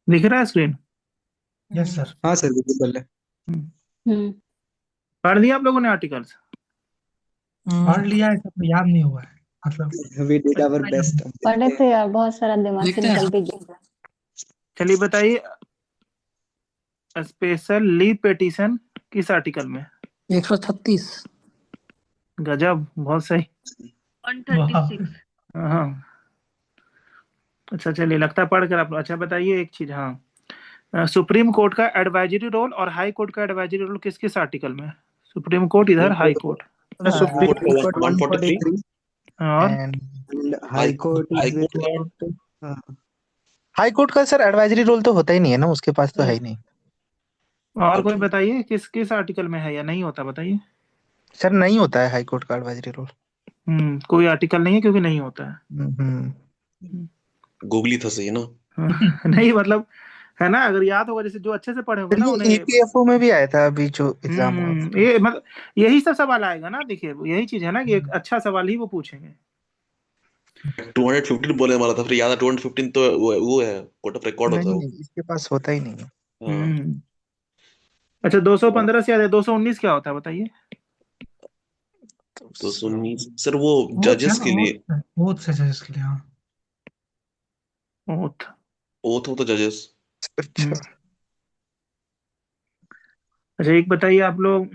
दिख रहा है स्क्रीन? Yes sir. हाँ सर विजिबल है। हम्म पढ़ दिया आप लोगों ने आर्टिकल्स? पढ़ लिया है, सब याद नहीं हुआ है मतलब। We did our best. पढ़े थे यार, बहुत सारा दिमाग से निकल भी गया। चलिए बताइए, स्पेशल लीव पिटीशन किस आर्टिकल में? 136। गजब, बहुत सही। 136। हाँ, अच्छा चलिए, लगता है पढ़ कर आप। अच्छा बताइए एक चीज, हाँ, सुप्रीम कोर्ट का एडवाइजरी रोल और हाई कोर्ट का एडवाइजरी रोल किस किस आर्टिकल में? सुप्रीम कोर्ट इधर, हाई कोर्ट। सुप्रीम कोर्ट 143 और and high court is with high court का सर एडवाइजरी रोल तो होता ही नहीं है ना, उसके पास तो है ही नहीं। और कोई बताइए किस किस आर्टिकल में है या नहीं होता, बताइए। सर नहीं होता है हाई कोर्ट का एडवाइजरी रोल। कोई आर्टिकल नहीं है क्योंकि नहीं होता है। गूगली था सही ना। नहीं मतलब, है ना, अगर याद होगा, जैसे जो अच्छे से पढ़े होंगे ना उन्हें। ईपीएफओ में भी आया था अभी जो एग्जाम हुआ। ये मतलब यही सब सवाल आएगा ना, देखिए यही चीज है ना कि एक अच्छा सवाल ही वो पूछेंगे। 215 बोले वाला था, फिर याद है 215 तो वो है, कोर्ट ऑफ रिकॉर्ड होता है वो। नहीं, इसके पास होता ही नहीं है। हाँ। अच्छा, 215 से याद है, 219 क्या होता है बताइए? 219 सर वो जजेस के लिए। बहुत से जजेस के लिए, हाँ। ओथ। ओथ होता जजेस। अच्छा अच्छा एक बताइए आप लोग,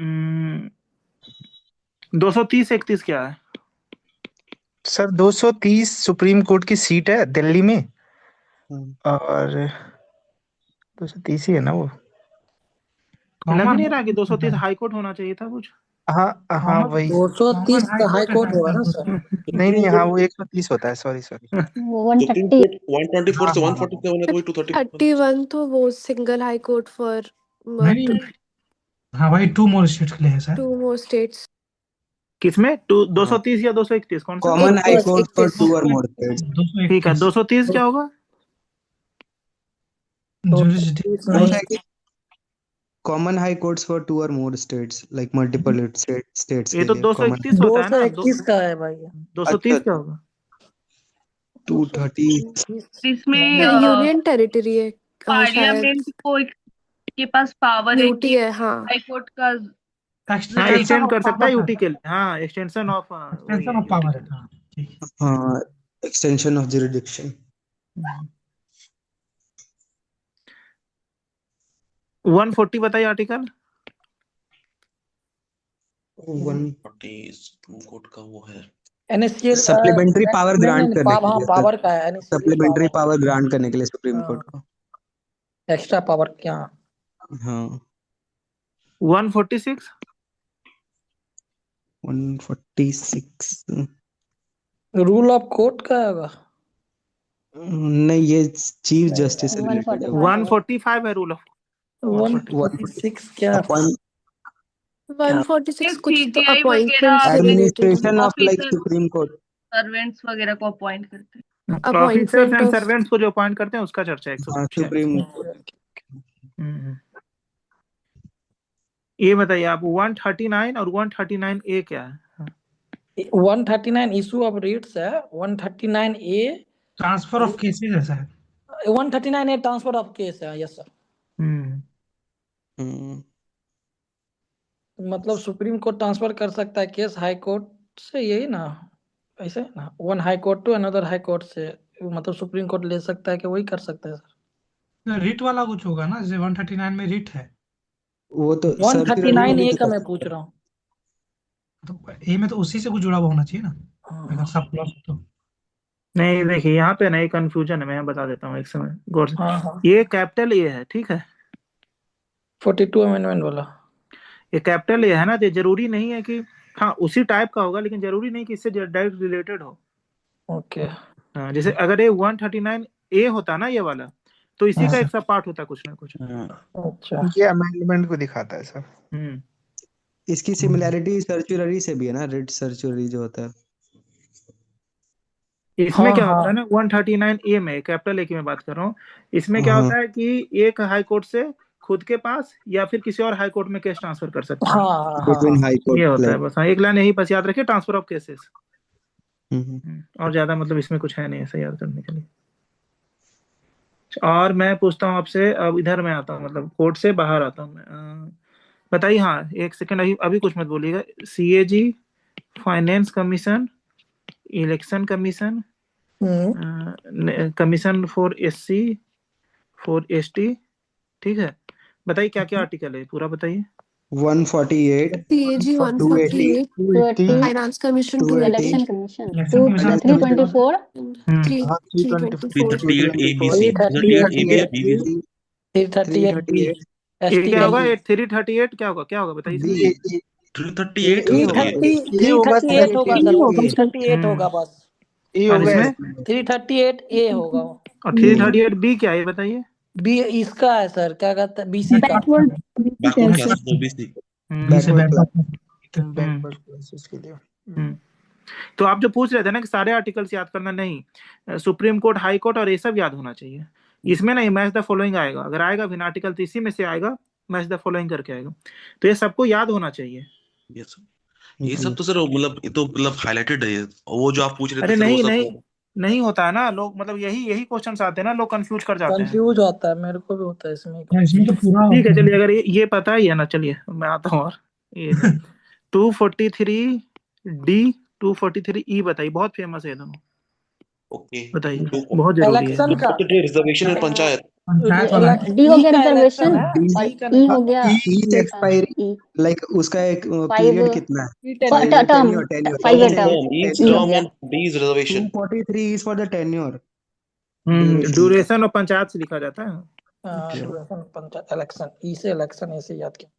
230-31 क्या है? सर 230 सुप्रीम कोर्ट की सीट है दिल्ली में, और 230 ही है ना वो। लग ही नहीं रहा कि 230 हाई कोर्ट होना चाहिए था कुछ। हाँ हाँ वही। 230 का हाई कोर्ट होगा ना सर। नहीं हाँ वो 130 होता है, सॉरी। वो 130। 124 से 147 है तो वही 230। 31 तो वो सिंगल हाई कोर्ट फॉर नहीं, हाँ भाई 2 मोर स्टेट्स के लिए है सर। 2 more states। किसमें 230 या 231 कौन सा? Common high court for 231। 2 और मोर स्टेट्स। ठीक है, 230 क्या होगा? कॉमन हाई कोर्ट्स फॉर 2 और more states, like multiple states ये के तो लिए कॉमन। 231 होता है ना। 231 का है भाई। 230 क्या होगा? 230 इसमें यूनियन टेरिटरी है शायद। पार्लियामेंट को के पास पावर है यूटी कि है, हाँ। हाई कोर्ट का हाँ, एक्सटेंड कर सकता है यूटी के लिए। हाँ, एक्सटेंशन ऑफ पावर है, हाँ। हाँ, एक्सटेंशन ऑफ जुरिडिक्शन। 140 बताइए आर्टिकल। 140 सुप्रीम कोर्ट का वो है। एनएससीएल सप्लीमेंट्री पावर ग्रांट करने के हाँ लिए। पावर का है। सप्लीमेंट्री पावर ग्रांट करने के लिए सुप्रीम कोर्ट को एक्स्ट्रा पावर क्या? हाँ 146 146 रूल ऑफ कोर्ट का होगा। नहीं, ये चीफ जस्टिस से रिलेटेड है। 145 है रूल ऑफ। 146 क्या? 146 कुछ तो CGI अपॉइंटमेंट से वगैरह रिलेटेड है। Administration of like supreme court. Servants वगैरह को अपॉइंट करते हैं। ऑफिसर्स एंड सर्वेंट्स को जो अपॉइंट करते हैं उसका चर्चा है। हाँ सुप्रीम। ये बताइए आप, 139 और 139A क्या है? 139 इशू ऑफ रेट्स है। 139A ट्रांसफर ऑफ केसेस है sir. 139A transfer of case है। Yes sir. मतलब सुप्रीम कोर्ट ट्रांसफर कर सकता है केस हाई कोर्ट से, यही ना? ऐसे है ना, one high court to another high court से, मतलब सुप्रीम कोर्ट ले सकता है कि वही कर सकता है सर। रिट वाला कुछ होगा ना, जैसे 139 में रिट है। वो तो 139A का मैं पूछ रहा हूँ। तो ए में तो उसी से कुछ जुड़ा हुआ होना चाहिए ना, अगर सब क्लॉज तो। नहीं देखिए, यहाँ पे नहीं कंफ्यूजन है, मैं बता देता हूँ एक समय गौर से। हाँ। ये कैपिटल ए है, ठीक है। 42 अमेंडमेंट वाला। ये कैपिटल ए है ना, तो जरूरी नहीं है कि, हाँ उसी टाइप का होगा, लेकिन जरूरी नहीं कि इससे डायरेक्ट रिलेटेड हो। ओके। हाँ, जैसे अगर ये 139A होता ना ये वाला, तो इसी का एक सब पार्ट होता कुछ ना कुछ। अच्छा, ये अमेंडमेंट को दिखाता है सर। इसकी सिमिलैरिटी सर्चुररी से भी है ना, रिट सर्चुररी जो होता है। इसमें क्या होता है ना, 139A में, कैपिटल ए की मैं बात कर रहा हूँ, इसमें क्या होता है कि एक हाई कोर्ट से खुद के पास या फिर किसी और हाई कोर्ट में केस ट्रांसफर कर सकते हैं। ये होता है बस। हाँ, एक लाइन यही बस याद रखिए, ट्रांसफर ऑफ केसेस। और ज्यादा मतलब इसमें कुछ है नहीं ऐसा याद करने के लिए। और मैं पूछता हूँ आपसे, अब इधर मैं आता हूँ, मतलब कोर्ट से बाहर आता हूँ मैं। बताइए, हाँ एक सेकंड, अभी अभी कुछ मत बोलिएगा। CAG, finance commission, election commission, commission for SC, for ST, ठीक है। बताइए क्या क्या आर्टिकल है, पूरा बताइए। 148, CAG 280, 148, 280, Finance Commission 280, 280, election commission election commission 324, and 324, 338 ABC 338 338 ABC 338 B 338, ये एसटी क्या का होगा? ई 338 क्या होगा, क्या होगा बताइए इसमें। बी 338 ए होगा ये। 338 होगा सर, वो ए 338 होगा बस। ये और होगा इसमें 338 ए होगा वो। और 338 बी क्या है ये बताइए। बी इसका है सर, क्या कहते हैं, बीसी का। Backward class OBC. बी से बैकवर्ड क्लास। बैकवर्ड क्लासेस के लिए। तो आप जो पूछ रहे थे ना कि सारे आर्टिकल्स याद करना, नहीं, सुप्रीम कोर्ट, हाई कोर्ट और ये सब याद होना चाहिए। इसमें नहीं मैच द फॉलोइंग आएगा, अगर आएगा बिना आर्टिकल तो इसी में से आएगा, मैच द फॉलोइंग करके आएगा। तो ये सबको याद होना चाहिए। यस ये सब तो सर मतलब ये तो मतलब हाईलाइटेड है ये। और वो जो आप पूछ रहे अरे थे सर वो नहीं सब नहीं, नहीं होता है ना, लोग मतलब यही यही क्वेश्चंस आते हैं ना, लोग कंफ्यूज कर जाते हैं। कंफ्यूज होता है, मेरे को भी होता है इसमें। इसमें तो पूरा ठीक है चलिए, अगर ये पता ही है ना, चलिए मैं आता हूँ। और ये 243D, 243E बताइए, बहुत फेमस है एकदम, ओके। बताइए, बहुत जरूरी है। इलेक्शन का रिजर्वेशन एंड पंचायत। पंचायत वाला है। डी हो गया ई का रिजर्वेशन इलेक्शन है, और ई का ई हो गया एक्सपायरी, ई लाइक उसका एक 5 पीरियड कितना है? टर्म, 5 year term, Each ई हो term गया। and B is reservation. 243 is for the tenure. Duration और पंचायत से लिखा जाता है। ड्यूरेशन पंचायत इलेक्शन, ई से इलेक्शन ऐसे याद किया।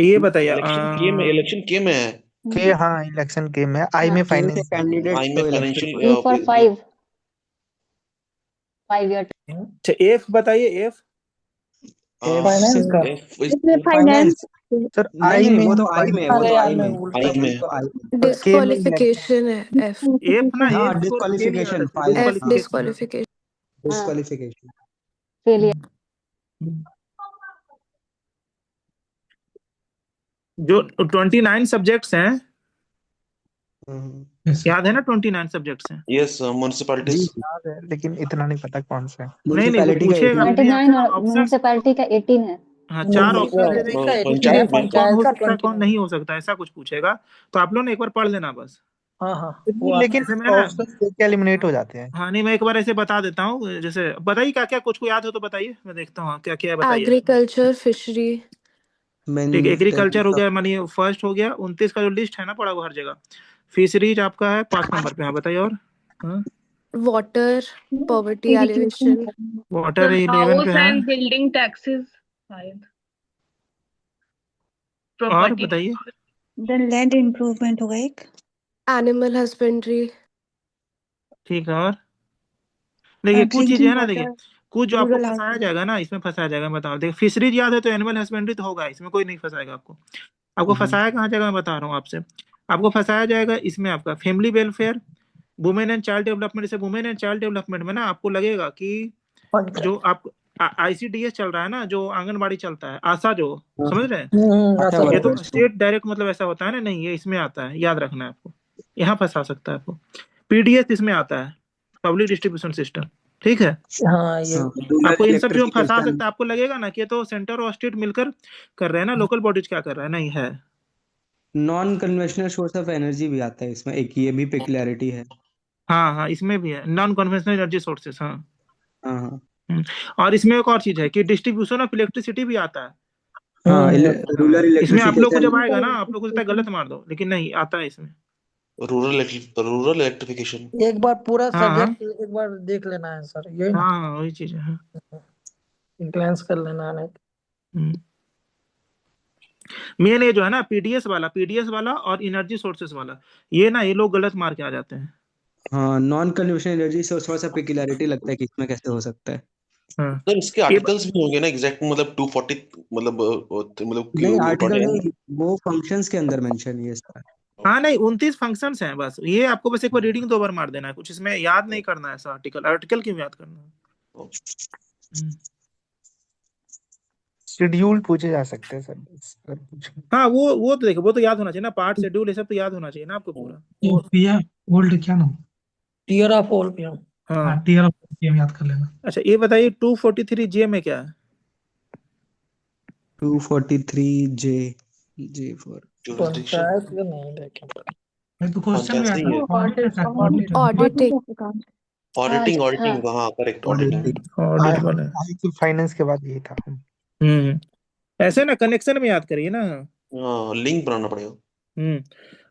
ये बताइए, इलेक्शन के में है। के हाँ इलेक्शन के में, आई में फाइनेंस, कैंडिडेट आई में को election. Financial E for 5 year term। अच्छा एफ बताइए, एफ फाइनेंस का फाइनेंस सर नहीं आई नहीं, में वो तो आई में, वो अरे तो यार आई मैं में, उल्टा आई में तो आई में। disqualification है F, एफ ना, हाँ एफ को ए भी याद डिस्क्वालिफिकेशन, रखिए, F disqualification। डिस्क्वालिफिकेशन। फेलियर। जो 29 सब्जेक्ट्स हैं, Yes. याद है ना, 29 सब्जेक्ट्स हैं। Yes municipalities. याद है लेकिन इतना नहीं पता कौन सा है। नहीं नहीं, वो म्युनिसिपैलिटी का पूछेगा 29 और ऑप्शन। म्युनिसिपैलिटी का 18 है। हाँ, 4 ऑप्शन दे देगा, पंचायत में कौन हो सकता है, 29 कौन नहीं हो सकता, ऐसा कुछ पूछेगा। तो आप लोग ने एक बार पढ़ लेना बस। हाँ हाँ वो लेकिन जैसे मैं ना, ऑप्शन क्या एलिमिनेट हो जाते हैं। हाँ नहीं, मैं एक बार ऐसे बता देता हूँ, जैसे बताइए क्या क्या, कुछ को याद हो तो बताइए, मैं देखता हूँ क्या क्या बताइए। Agriculture, fishery, ठीक, एग्रीकल्चर हो गया, मानिए फर्स्ट हो गया। 29 का जो लिस्ट है ना पड़ा वो हर जगह। फिशरीज आपका है 5 नंबर पे। हाँ बताइए और। water, poverty alleviation, water 11 house पे है। एंड बिल्डिंग टैक्सेस शायद। और प्रॉपर्टी। बताइए। देन लैंड इम्प्रूवमेंट होगा एक। animal husbandry, ठीक है, और देखिए कुछ चीजें है ना, देखिए कुछ जो आपको रूरल फंसाया जाएगा ना, इसमें फंसाया जाएगा, मैं बताऊँ। देखिए फिशरीज याद है तो एनिमल हस्बेंड्री तो होगा, इसमें कोई नहीं फंसाएगा आपको। आपको फंसाया कहाँ जाएगा, मैं बता रहा हूँ आपसे। आपको फंसाया जाएगा इसमें, आपका family welfare, women and child development. जैसे वुमेन एंड चाइल्ड डेवलपमेंट में ना आपको लगेगा कि जो आप आईसीडीएस चल रहा है ना, जो आंगनबाड़ी चलता है, आशा, जो समझ रहे हैं, ये तो स्टेट डायरेक्ट मतलब ऐसा होता है ना, नहीं ये इसमें आता है, याद रखना है आपको, यहाँ फंसा सकता है आपको। पीडीएस इसमें आता है, पब्लिक डिस्ट्रीब्यूशन सिस्टम, ठीक है। हाँ ये आपको इन सब चीजों में फंसा सकता है, आपको लगेगा ना कि ये तो सेंटर और स्टेट मिलकर कर रहे हैं ना, लोकल बॉडीज क्या कर रहा है, नहीं है। Non conventional source of energy भी आता है इसमें, एक ये भी पेक्युलरिटी है। हाँ हाँ, इसमें भी है नॉन कन्वेंशनल एनर्जी सोर्सेस। हाँ हाँ और इसमें एक और चीज है कि डिस्ट्रीब्यूशन ऑफ इलेक्ट्रिसिटी भी आता है। हाँ, रूरल इसमें आप लोग को जब इलेक्ट्रिफिकेशन। आएगा ना, आप लोग को लगता है गलत मार दो, लेकिन नहीं आता है इसमें। Rural electrification. एक बार पूरा हाँ, सब्जेक्ट एक बार देख लेना है सर, यही ना, हाँ वही चीज है। ग्लैंस कर लेना है। मेन ये जो है ना, पीडीएस वाला और एनर्जी सोर्सेस वाला, ये ना ये लोग गलत मार के आ जाते हैं। हाँ, नॉन कन्वेंशनल एनर्जी से थोड़ा सा पेक्युलरिटी लगता है कि इसमें कैसे हो सकता है। सर इसके आर्टिकल्स भी होंगे ना एग्जैक्ट, मतलब 240 मतलब नहीं आर्टिकल नहीं, वो फंक्शंस के अंदर मेंशन है ये सारा। हाँ नहीं, 29 फंक्शंस हैं बस, ये आपको बस एक बार रीडिंग 2 बार मार देना है, कुछ इसमें याद नहीं करना है। ऐसा आर्टिकल क्यों याद करना है। शेड्यूल पूछे जा सकते हैं सर, हाँ वो तो देखो, वो तो याद होना चाहिए ना, पार्ट शेड्यूल ये सब तो याद होना चाहिए ना आपको पूरा। तो पीएम ओल्ड क्या नाम? Tier of all PM. हाँ टीयर ऑफ गेम याद कर लेना। अच्छा ये बताइए 243 जे में क्या है? 243 J for पंचायत का नहीं देखे नहीं तो क्वेश्चन में पंचायत आता नहीं है। है ऑडिट ऑडिटिंग ऑडिटिंग हाँ ऑडिटिंग हाँ करेक्ट ऑडिटिंग ऑडिट वाला आई फाइनेंस के बाद यही था। ऐसे ना कनेक्शन में याद करिए ना। हाँ लिंक बनाना पड़ेगा।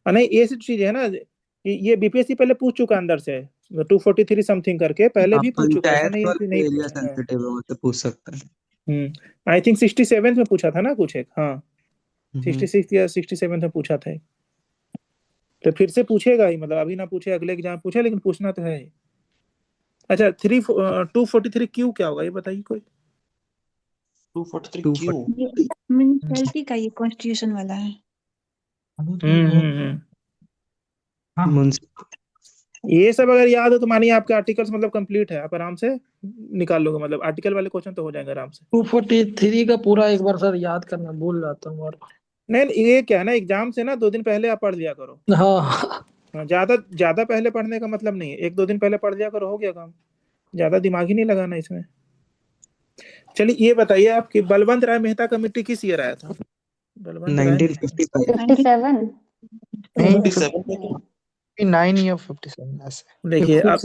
नहीं ये चीज है ना कि ये बीपीएससी पहले पूछ चुका अंदर से 243 समथिंग करके पहले भी पूछ चुका, ऐसा पंचायत नहीं है कि वाला नहीं एरिया पूछा है। सेंसिटिव है, मतलब पूछ सकता है। आई थिंक 67 में पूछा था ना कुछ एक, हाँ 66 या 67 में पूछा था। तो फिर से पूछेगा ही, मतलब अभी ना पूछे अगले एग्जाम पूछे, लेकिन पूछना तो है ही। अच्छा 243 क्यू क्या होगा ये बताइए कोई? 243 क्यों? म्युनिसिपैलिटी का ये कॉन्स्टिट्यूशन वाला है। ये सब अगर याद हो तो मानिए आपके आर्टिकल्स मतलब कंप्लीट है, आप आराम से निकाल लोगे, मतलब आर्टिकल वाले क्वेश्चन तो हो जाएंगे आराम से। 243 का पूरा एक बार सर याद करना भूल जाता हूँ और नहीं ये क्या है ना, एग्जाम से ना 2 दिन पहले आप पढ़ लिया करो। हाँ ज्यादा पहले पढ़ने का मतलब नहीं है, 1-2 दिन पहले पढ़ लिया करो, हो गया काम। ज्यादा दिमाग ही नहीं लगाना इसमें। चलिए ये बताइए आप कि बलवंत राय मेहता कमेटी किस ईयर आया था? बलवंत राय 1955 57 9 या 57 ऐसे। देखिए अब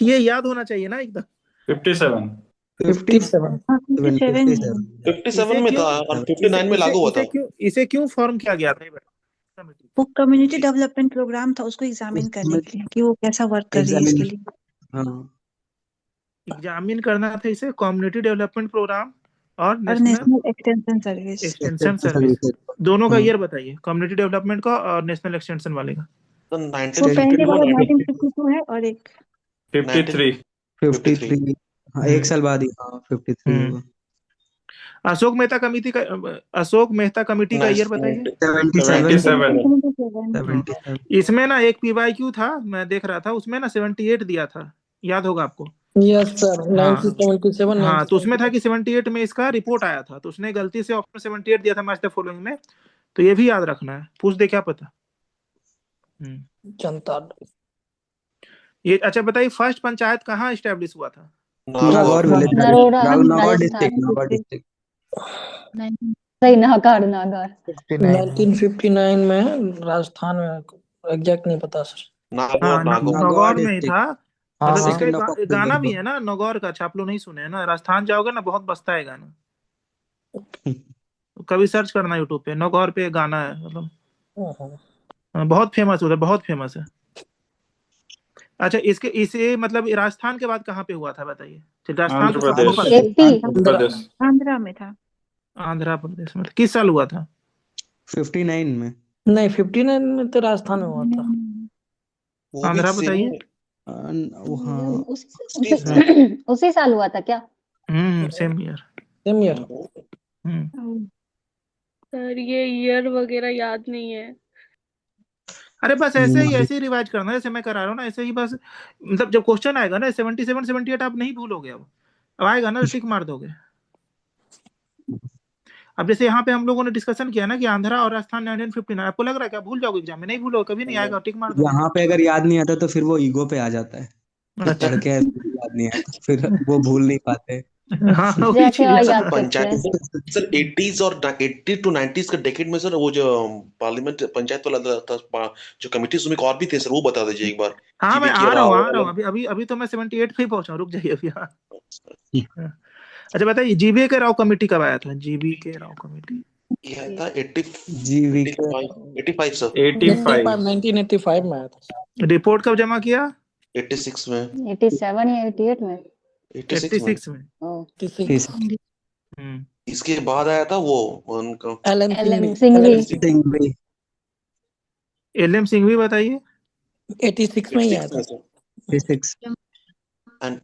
ये याद होना चाहिए ना एकदम। 57 57 में था और 59 में लागू हुआ था। इसे क्यों फॉर्म किया गया था कमेटी? वो कम्युनिटी डेवलपमेंट प्रोग्राम था, उसको एग्जामिन करने के लिए कि वो कैसा वर्क कर रही है इसके लिए। एग्जामिन करना था इसे, कम्युनिटी डेवलपमेंट प्रोग्राम और नेशनल एक्सटेंशन सर्विस। दोनों का ईयर बताइए, कम्युनिटी डेवलपमेंट का और नेशनल एक्सटेंशन वाले का। तो वो पहले वाला 1952 है और एक 53 हाँ एक साल बाद ही, हाँ 53 होगा। अशोक मेहता कमेटी का ईयर बताइए। 77 इसमें ना एक पीवाईक्यू था, मैं देख रहा था उसमें ना 78 दिया था, याद होगा आपको? यस सर 1977 हाँ तो उसमें था कि 78 में इसका रिपोर्ट आया था, तो उसने गलती से ऑप्शन 78 दिया था मैच द फॉलोइंग में। तो ये भी याद रखना है, पूछ दे क्या पता। जनता ये अच्छा बताइए फर्स्ट पंचायत कहाँ एस्टेब्लिश हुआ था? नागौर विलेज, नागौर डिस्ट्रिक्ट, नहीं नागौर 1959 में राजस्थान में, एग्जैक्ट नहीं पता सर। नागौर में ही था। मतलब इसका Second of गाना भी October। है ना नागौर का, आप लोग नहीं सुने हैं ना? राजस्थान जाओगे ना बहुत बजता है गाना, कभी सर्च करना यूट्यूब पे, नागौर पे गाना है, मतलब बहुत फेमस होता है, बहुत फेमस है। अच्छा इसे मतलब राजस्थान के बाद कहाँ पे हुआ था बताइए? राजस्थान आंध्रा में था। आंध्र प्रदेश में किस साल हुआ था? 59 में। नहीं 59 में तो राजस्थान में हुआ था। आंध्रा बताइए। उसी साल हुआ था क्या? Same year. सर ये ईयर वगैरह याद नहीं है। अरे बस ऐसे ही रिवाइज करना, जैसे मैं करा रहा हूँ ना, ऐसे ही बस, मतलब जब क्वेश्चन आएगा ना 77 78 आप नहीं भूलोगे, अब आएगा ना तो टिक मार दोगे। अब जैसे यहाँ पे हम लोगों ने डिस्कशन किया ना कि आंध्रा और राजस्थान 1959, आपको लग रहा है क्या भूल जाओगे एग्जाम में? नहीं भूलोगे, कभी नहीं आएगा, टिक मार दो। यहाँ पे अगर याद नहीं आता तो फिर वो ईगो पे आ जाता है, पढ़ के याद नहीं आता, फिर वो भूल नहीं पाते। पंचायत सर 80s और 80 to 90s के डेकेड में सर, वो जो पार्लियामेंट पंचायत वाला था जो कमिटी, उसमें और भी थे सर, वो बता दीजिए एक बार। हाँ मैं आ रहा हूँ अभी तो मैं 78 पे ही पहुंचा, रुक जाइए अभी। अच्छा बताइए जीबीए के राव कमेटी कब आया था? जीबी के राव कमेटी ये था 85 सर, 1985 में आया था। रिपोर्ट कब जमा किया? 86 में, 87 या 88 में? 86 में। इसके बाद आया था वो उनका एलएम सिंघवी। एलएम सिंघवी बताइए। 86 में ही आया था। 86 एंड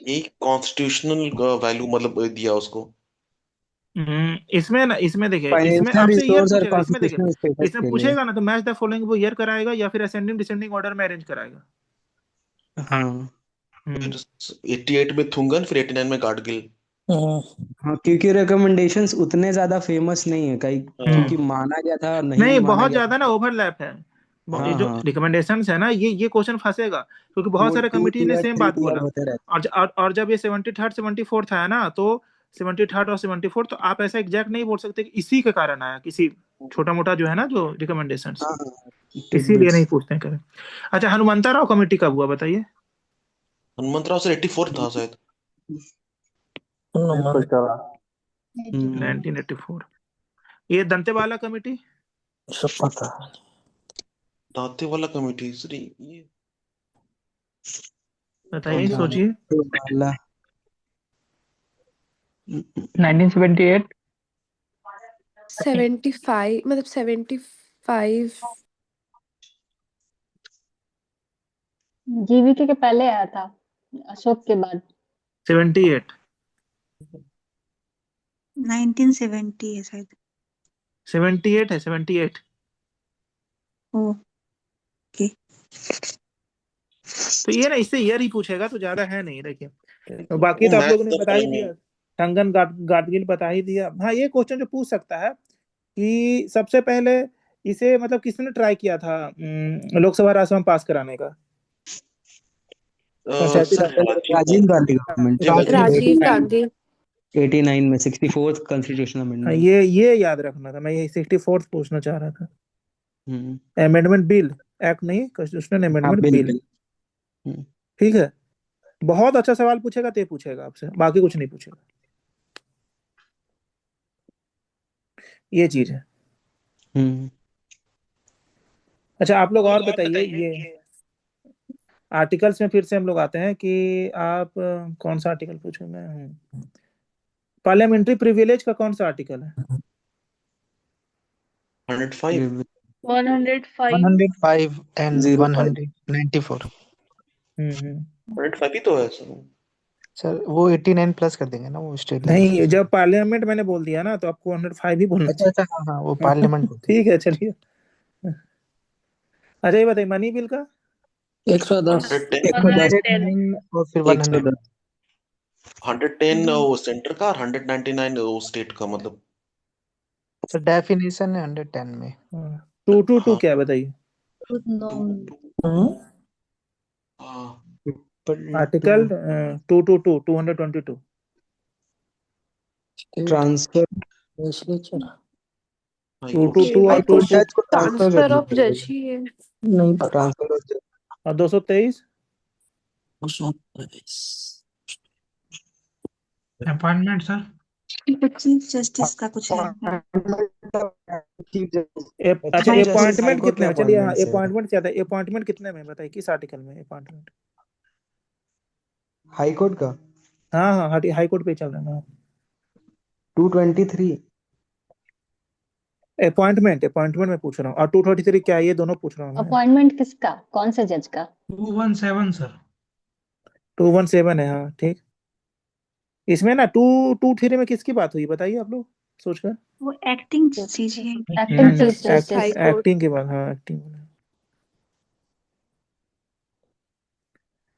एक कॉन्स्टिट्यूशनल वैल्यू मतलब दिया उसको। इसमें ना, इसमें देखिए, इसमें आपसे ईयर पूछेगा, इसमें देखिए, इसमें पूछेगा ना तो मैच द फॉलोइंग वो ईयर कराएगा या फिर असेंडिंग डिसेंडिंग ऑर्डर में अरेंज कराएगा। हाँ 88 में थुंगन, फिर 89 में गाडगिल। हाँ क्योंकि रिकमेंडेशंस उतने ज्यादा फेमस नहीं है कहीं, क्योंकि माना गया था नहीं बहुत ज्यादा ना ओवरलैप है। ये जो रिकमेंडेशंस है ना, ये क्वेश्चन फंसेगा, क्योंकि बहुत सारे कमिटी ने सेम बात बोला। और जब ये 73rd 74th आया ना, तो 73rd और 74th, तो आप ऐसा एग्जैक्ट नहीं बोल सकते कि इसी के कारण आया, किसी छोटा मोटा जो है ना जो रिकमेंडेशंस, इसीलिए नहीं पूछते करें। अच्छा, हनुमंता राव कमेटी कब हुआ बताइए? हनुमंत राव सर 84 था शायद। 1984। ये दंतेवाला कमेटी? सब पता है। दांते वाला कमेटी सर ये बताइए, सोचिए। 1978। 75, मतलब 75। जीवीके के पहले आया था, अशोक के बाद। 78। 1970 है शायद। 78 है, 78। ओके। तो ये ना, इससे ईयर ही पूछेगा तो ज्यादा है नहीं। देखिए, तो बाकी तो आप लोगों ने बता ही दिया, टंगन गाडगिल बता ही दिया। हाँ, ये क्वेश्चन जो पूछ सकता है कि सबसे पहले इसे मतलब किसने ट्राई किया था लोकसभा राज्यसभा पास कराने का? राजीव गांधी गवर्नमेंट। राजीव गांधी। 89 में 64th कॉन्स्टिट्यूशन अमेंडमेंट। ये याद रखना था, मैं ये 64th पूछना चाह रहा था। अमेंडमेंट बिल, एक्ट नहीं, कॉन्स्टिट्यूशनल अमेंडमेंट बिल। ठीक है, बहुत अच्छा सवाल पूछेगा तो पूछेगा आपसे, बाकी कुछ नहीं पूछेगा। ये चीज है। अच्छा, आप लोग और बताइए, ये आर्टिकल्स में फिर से हम लोग आते हैं कि आप कौन सा आर्टिकल पूछूं मैं? पार्लियामेंट्री प्रिविलेज का कौन सा आर्टिकल है? 105 and 194। 105 ही तो है सर वो 89 प्लस कर देंगे ना, वो स्टेट नहीं, जब पार्लियामेंट मैंने बोल दिया ना, तो आपको 105 ही बोलना। अच्छा, हाँ, वो पार्लियामेंट। ठीक है, चलिए। अच्छा, ये बताइए, मनी बिल का 110। 110 और फिर 100। 110 वो सेंटर का, 199 वो स्टेट का, मतलब सर डेफिनेशन है 110 में। 222 क्या है बताइए? Article 222, 222 transfer. 222 और 222 ट्रांसफर ऑफ जज ही है। नहीं पता। ट्रांसफर ऑफ और 223 अपॉइंटमेंट सर। चीफ जस्टिस का कुछ है। अच्छा, अपॉइंटमेंट कितने में? चलिए, हाँ, अपॉइंटमेंट क्या था? अपॉइंटमेंट कितने में बताइए, किस आर्टिकल में अपॉइंटमेंट? हाई कोर्ट का। हाँ हाँ, हाई कोर्ट पे चल रहा है। 223 अपॉइंटमेंट में पूछ रहा हूँ, और 233 क्या है? ये दोनों पूछ रहा हूँ मैं। अपॉइंटमेंट किसका, कौन से जज का? 217 सर। 217 है, हाँ ठीक। इसमें ना 223 में किसकी बात हुई बताइए आप लोग सोचकर। वो एक्टिंग चीज है। Acting chief justice. एक्टिंग के बाद, हाँ एक्टिंग।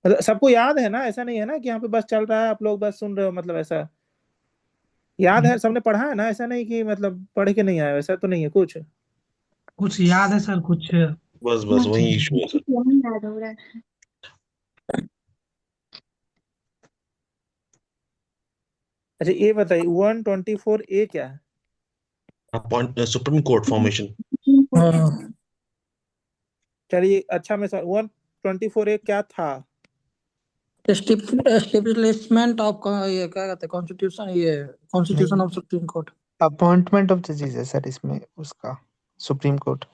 मतलब सबको याद है ना, ऐसा नहीं है ना कि यहाँ पे बस चल रहा है, आप लोग बस सुन रहे हो, मतलब ऐसा याद है, सबने पढ़ा है ना, ऐसा नहीं कि मतलब पढ़ के नहीं आया, ऐसा तो नहीं है कुछ। कुछ याद है सर, कुछ बस वही इशू है सर। याद हो रहा है। अच्छा, ये बताइए 124A क्या है? Supreme court formation. चलिए, अच्छा, मैं 124A क्या था? एस्टेब्लिशमेंट ऑफ ये क्या कहते हैं, कॉन्स्टिट्यूशन, ये constitution of supreme court. Appointment of जजेस है सर इसमें, उसका सुप्रीम कोर्ट।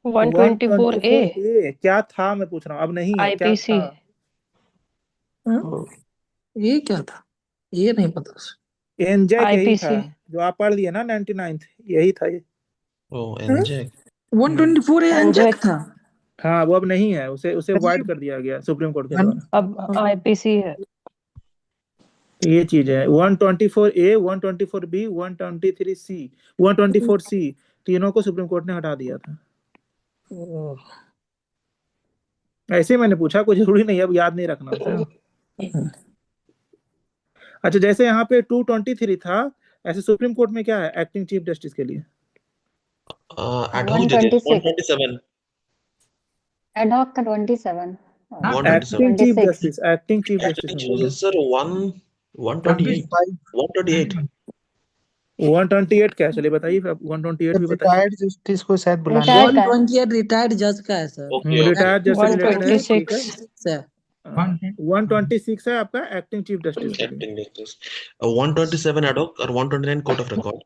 124A क्या था मैं पूछ रहा हूँ, अब नहीं है, क्या IPC। था? ये क्या था, ये नहीं पता। एनजेक यही था IPC। जो आप पढ़ लिए ना, 99th, यही था ये। ओ एनजेक। 124A एनजेक था। हाँ, वो अब नहीं है, उसे वाइड कर दिया गया सुप्रीम कोर्ट के द्वारा। अब IPC है। तो ये चीज है, 124A, 124B, 123C, 124C, तीनों को सुप्रीम कोर्ट ने हटा दिया था। ऐसे मैंने पूछा, कोई जरूरी नहीं अब याद नहीं रखना उसे। अच्छा, जैसे यहाँ पे 223 था, ऐसे सुप्रीम कोर्ट में क्या है एक्टिंग चीफ जस्टिस के लिए? 127। एडहॉक का 27 और 127 एक्टिंग चीफ जस्टिस में बोल रहा सर 128 128 क्या है? चलिए बताइए, 128 भी बताइए। रिटायर्ड जस्टिस को शायद बुलाना रिटायर्ड का है। 128 रिटायर्ड जज का है सर। रिटायर्ड जज से रिलेटेड है, ठीक है। 126 है 126 है आपका एक्टिंग चीफ जस्टिस के लिए। एक्टिंग जस्टिस 127 एडहॉक और 129 कोर्ट ऑफ रिकॉर्ड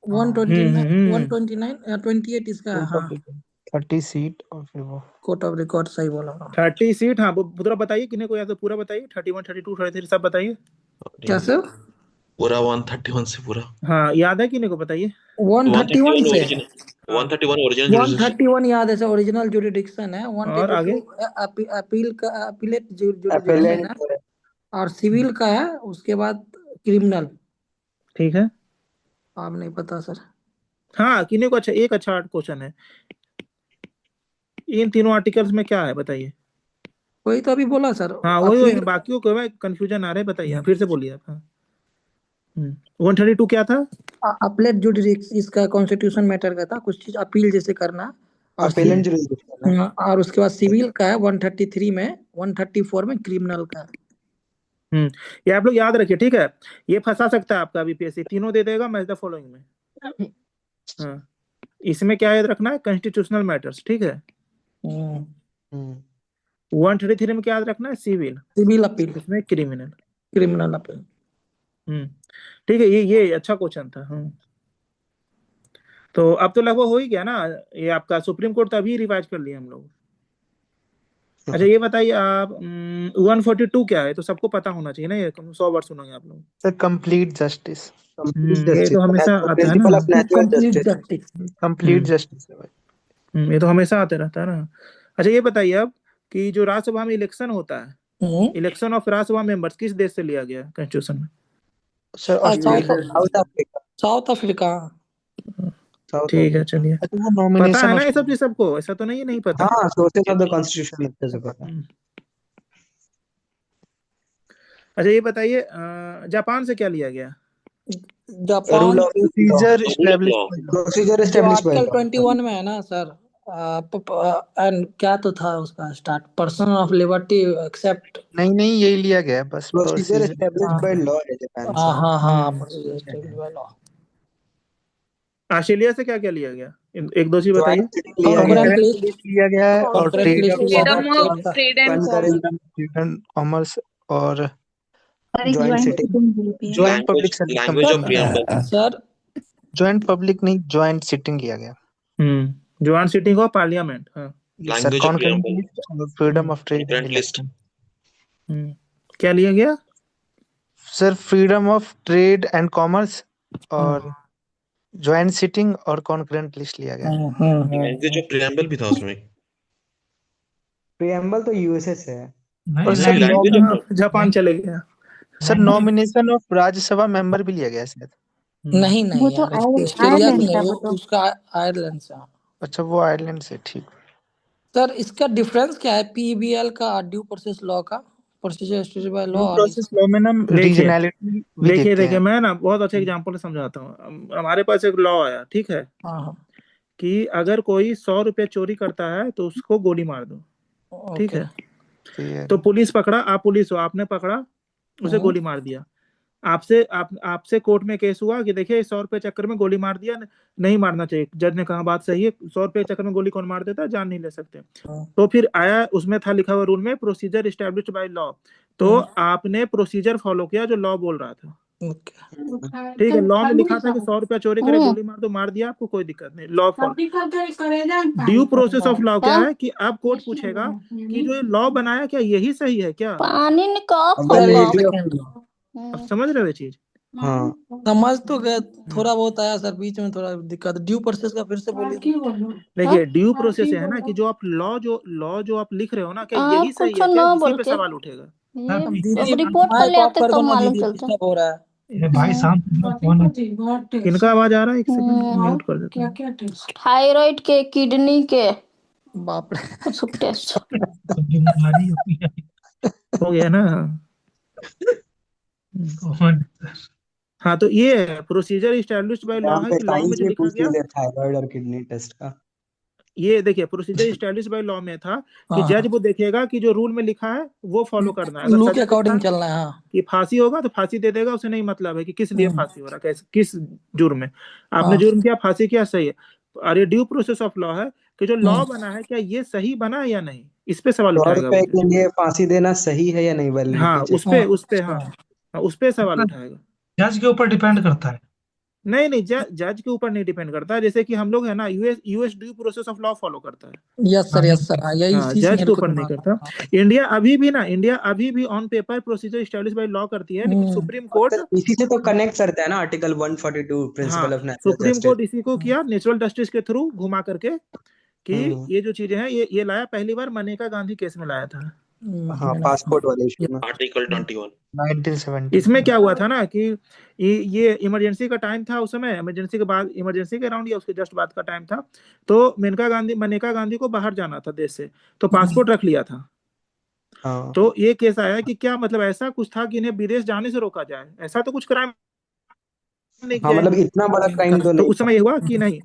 129 28 इसका है, हाँ 30 सीट और फिर वो कोर्ट ऑफ रिकॉर्ड सही बोला। 30 सीट, हाँ पूरा बताइए, किन्हीं को या तो पूरा बताइए, 31 32 33 सब बताइए। क्या सर? पूरा 131 से पूरा। हाँ याद है, किन्हीं को बताइए। 131 से 131 ओरिजिनल 131 याद है सर, ओरिजिनल जुरिडिक्शन है। और आगे 132 अपील का अपीलेट जुरिडिक्शन है, और सिविल का है, उसके बाद क्रिमिनल। ठीक है, आप नहीं पता सर? हाँ किन्हीं को अच्छा, एक अच्छा क्वेश्चन है, इन तीनों आर्टिकल्स में क्या है बताइए। वही तो अभी बोला सर। हाँ वही बाकियों को कंफ्यूजन आ रहा है, बताइए फिर से बोलिए आप। 132 क्या था? अपीलेट जुरिडिक्शन, इसका कॉन्स्टिट्यूशन मैटर का था, कुछ चीज अपील जैसे करना, और उसके बाद सिविल का है 133 में, 134 में क्रिमिनल का है। ये आप लोग याद रखिए, ठीक है। ये फंसा सकता है आपका बीपीएससी, तीनों दे देगा मैच द फॉलोइंग में। हाँ इसमें क्या याद रखना है, कॉन्स्टिट्यूशनल मैटर्स, ठीक है। 133 में क्या याद रखना है, सिविल अपील, इसमें क्रिमिनल अपील। ठीक है, ये अच्छा क्वेश्चन था। तो अब तो लगभग हो ही गया ना, ये आपका सुप्रीम कोर्ट तो अभी रिवाइज कर लिया हम लोग। अच्छा ये बताइए आप 142 क्या है? तो सबको पता होना चाहिए ना, ये 100 बार सुनोगे आप लोग। Sir complete justice. ये तो हमेशा आता है ना, कंप्लीट जस्टिस ये तो हमेशा आते रहता है ना। अच्छा ये बताइए अब कि जो राज्यसभा में इलेक्शन होता है, इलेक्शन ऑफ राज्यसभा मेंबर्स किस देश से लिया गया कॉन्स्टिट्यूशन में? South Africa. ठीक है चलिए, पता है ना ये सब चीज सबको, ऐसा तो नहीं पता। हाँ सोर्सेस ऑफ द कॉन्स्टिट्यूशन अच्छे से पता है। अच्छा ये बताइए जापान से क्या लिया गया? Japan procedure establish bye article 21 में है ना सर। एंड क्या तो था उसका start, person of liberty accept. नहीं यही लिया गया बस, प्रोसीजर एस्टैब्लिश बाय लॉ है जापान से। हाँ procedure establish by law. Australia से क्या क्या लिया गया, एक दो चीज बताइए। लिया गया है और ट्रेड एंड कॉमर्स और joint public language of preamble sir. Joint public नहीं, जॉइंट सिटिंग किया गया। Joint sitting of parliament, language of preamble, freedom of trade current list. क्या लिया गया sir? Freedom of trade and commerce और joint sitting और concurrent list लिया गया। लैंग्वेज ऑफ प्रीएम्बल भी था उसमें। प्रीएम्बल तो यूएसए से है। और सर जापान चले गया। Sir nomination of Rajya Sabha member भी लिया गया शायद। नहीं वो तो ऑस्ट्रेलिया आयरलैंड से का, नहीं, वो तो उसका आयरलैंड से। अच्छा वो आयरलैंड से, ठीक। सर इसका डिफरेंस क्या है पीबीएल का, ड्यू प्रोसेस लॉ का, procedure established by law? Process law में ना रीजनैलिटी देखिए मैं ना बहुत अच्छा एग्जांपल समझाता हूँ। हमारे पास एक लॉ आया, ठीक है, कि अगर कोई 100 रुपए चोरी करता है तो उसको गोली मार दो, ठीक है। तो पुलिस पकड़ा, आप पुलिस हो, आपने पकड़ा उसे गोली मार दिया। आपसे कोर्ट में केस हुआ कि देखिए 100 रुपए चक्कर में गोली मार दिया, नहीं मारना चाहिए। जज ने कहा बात सही है, 100 रुपए चक्कर में गोली कौन मार देता है, जान नहीं ले सकते। तो फिर आया, उसमें था लिखा हुआ रूल में प्रोसीजर एस्टैब्लिश्ड बाय लॉ, तो आपने प्रोसीजर फॉलो किया जो लॉ बोल रहा था, ठीक है। लॉ में लिखा था कि 100 रुपया चोरी करे गोली मार दो, मार दिया, आपको कोई दिक्कत नहीं, law follow. Due process of law क्या है कि अब कोर्ट पूछेगा कि जो ये लॉ बनाया क्या यही सही है क्या? पानी अब समझ रहे हो ये चीज? हाँ समझ तो गए, थोड़ा बहुत आया सर, बीच में थोड़ा दिक्कत। ड्यू प्रोसेस का फिर से बोलिए। देखिए ड्यू प्रोसेस है ना कि जो आप लॉ जो आप लिख रहे हो ना, क्या यही सही है क्या, इसी पे सवाल उठेगा। रिपोर्ट कर ले आते तो मालूम चलता हो रहा है। भाई शांत। किनका आवाज आ रहा है? एक सेकंड म्यूट कर देता हूं। थायराइड के, किडनी के, बाप रे, सब टेस्ट हो गया ना। हाँ तो ये है प्रोसीजर एस्टैब्लिश्ड बाय लॉ है कि लॉ में जो लिखा गया, थायराइड और किडनी टेस्ट का ये देखिए प्रोसीजर स्टैब्लिश बाय लॉ में था कि जज वो देखेगा कि जो रूल में लिखा है वो फॉलो करना है। अगर लॉ के सजा अकॉर्डिंग लिखा है चलना है। हाँ कि फांसी होगा तो फांसी दे देगा, उसे नहीं मतलब है कि किस लिए फांसी हो रहा है, कैसे, किस जुर्म में आपने जुर्म किया, फांसी किया, सही है। और ये ड्यू प्रोसेस ऑफ लॉ है कि जो लॉ बना है क्या ये सही बना है या नहीं, इस पे सवाल 100 उठाएगा रुपए वो के लिए फांसी देना सही है या नहीं, हाँ वैलिडिटी उस चेक। पे हाँ उस पे सवाल उठाएगा। जज के ऊपर डिपेंड करता है। नहीं जज के ऊपर नहीं डिपेंड करता, जैसे कि हम लोग है ना US due process of law follow करता है। यस सर यही हाँ चीज जज मेरे के को ऊपर नहीं दिमाग में करता। इंडिया अभी भी on paper procedure establish by law करती है, लेकिन सुप्रीम कोर्ट इसी से तो कनेक्ट करता है ना article 142 principle of natural supreme justice. Court इसी को किया नेचुरल जस्टिस के थ्रू घुमा करके कि ये जो चीजें हैं ये लाया, पहली बार मनेका गांधी केस में लाया था। हाँ पासपोर्ट वाले इशू में आर्टिकल 21 1970। इसमें क्या हुआ था ना कि ये इमरजेंसी का टाइम था उस समय, इमरजेंसी के बाद, इमरजेंसी के अराउंड या उसके जस्ट बाद का टाइम था। तो मनेका गांधी को बाहर जाना था देश से, तो पासपोर्ट रख लिया था। तो ये केस आया कि क्या मतलब ऐसा कुछ था कि इन्हें विदेश जाने से रोका जाए, ऐसा तो कुछ क्राइम नहीं किया मतलब इतना बड़ा क्राइम तो उस समय ये हुआ कि नहीं।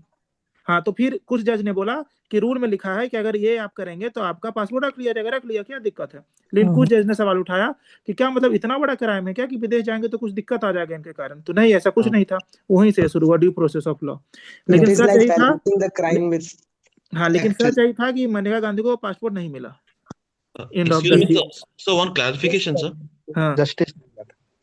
हाँ तो फिर कुछ जज ने बोला कि रूल में लिखा है कि अगर ये आप करेंगे तो आपका पासपोर्ट रख लिया जाएगा, रख लिया, क्या दिक्कत है। लेकिन कुछ जज ने सवाल उठाया कि क्या मतलब इतना बड़ा क्राइम है क्या कि विदेश जाएंगे तो कुछ दिक्कत आ जाएगा इनके कारण, तो नहीं ऐसा कुछ नहीं था। वहीं से शुरू हुआ ड्यू प्रोसेस ऑफ लॉ। लेकिन सच यही था लेकिन सच यही था कि मनेका गांधी को पासपोर्ट नहीं मिला। End of the so one clarification sir. हाँ जस्टिस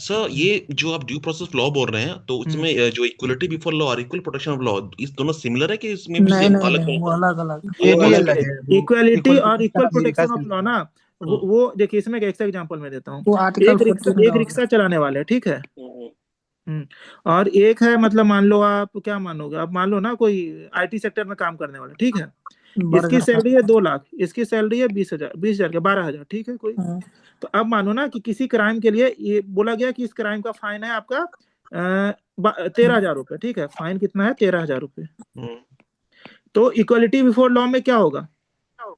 सर ये जो आप ड्यू प्रोसेस लॉ बोल रहे हैं तो उसमें जो इक्वलिटी बिफोर लॉ और इक्वल प्रोटेक्शन ऑफ लॉ, इस दोनों सिमिलर है कि इसमें भी सेम अलग अलग ये भी अलग है। इक्वालिटी और इक्वल प्रोटेक्शन ऑफ लॉ ना वो देखिए इसमें एक एग्जांपल मैं देता हूँ। एक रिक्शा चलाने वाले, ठीक है, और एक है मतलब मान लो आप क्या मानोगे, आप मान लो ना कोई आईटी सेक्टर में काम करने वाला, ठीक है, इसकी सैलरी है 2 लाख, इसकी सैलरी है 20,000 के 12,000, ठीक है कोई। तो अब मानो ना कि किसी क्राइम के लिए ये बोला गया कि इस क्राइम का फाइन है आपका 13,000 रुपए, ठीक है, फाइन कितना है 13,000 रुपए। तो इक्वलिटी बिफोर लॉ में क्या होगा,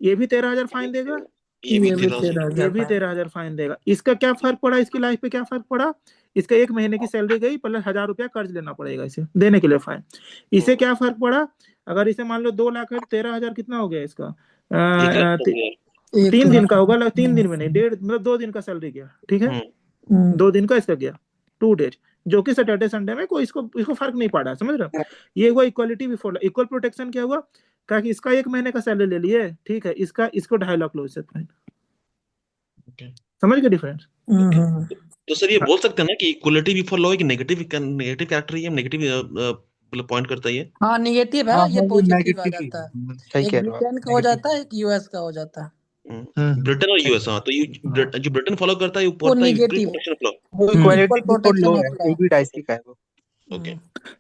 ये भी 13,000 फाइन देगा, ये भी 13,000 फाइन देगा। इसका क्या फर्क पड़ा, इसकी लाइफ पे क्या फर्क पड़ा, इसका 1 महीने की सैलरी गई प्लस 1,000 रुपया कर्ज लेना पड़ेगा इसे देने के लिए फाइन। इसे क्या फर्क पड़ा, अगर इसे मान लो 2 लाख है, 13,000 कितना हो गया इसका 3 दिन का होगा, 3 दिन में नहीं, 1.5 मतलब 2 दिन का सैलरी गया, ठीक है, 2 दिन का इसका गया 2 डेज, जो कि सैटरडे संडे में कोई इसको फर्क नहीं पड़ा, समझ रहे हो। ये हुआ इक्वालिटी बिफोर। इक्वल प्रोटेक्शन क्या हुआ, कहा कि इसका 1 महीने का सैलरी ले लिए, ठीक है, इसको 2.5 लाख लो इससे फाइन। समझ गए डिफरेंस। तो सर ये बोल सकते हैं ना कि इक्वलिटी बिफोर लॉ एक नेगेटिव कैरेक्टर है, नेगेटिव मतलब पॉइंट करता है ये। हाँ नेगेटिव है, ये पॉजिटिव आ जाता है। सही एक कह रहे हो ब्रिटेन का हो जाता है, एक यूएस का हो जाता है। ब्रिटेन और यूएस, हाँ तो ये जो ब्रिटेन फॉलो करता है वो नेगेटिव प्रोटेक्शन ऑफ लॉ, वो इक्वालिटी बिफोर लॉ है, ये भी डाइसी का है वो। ओके।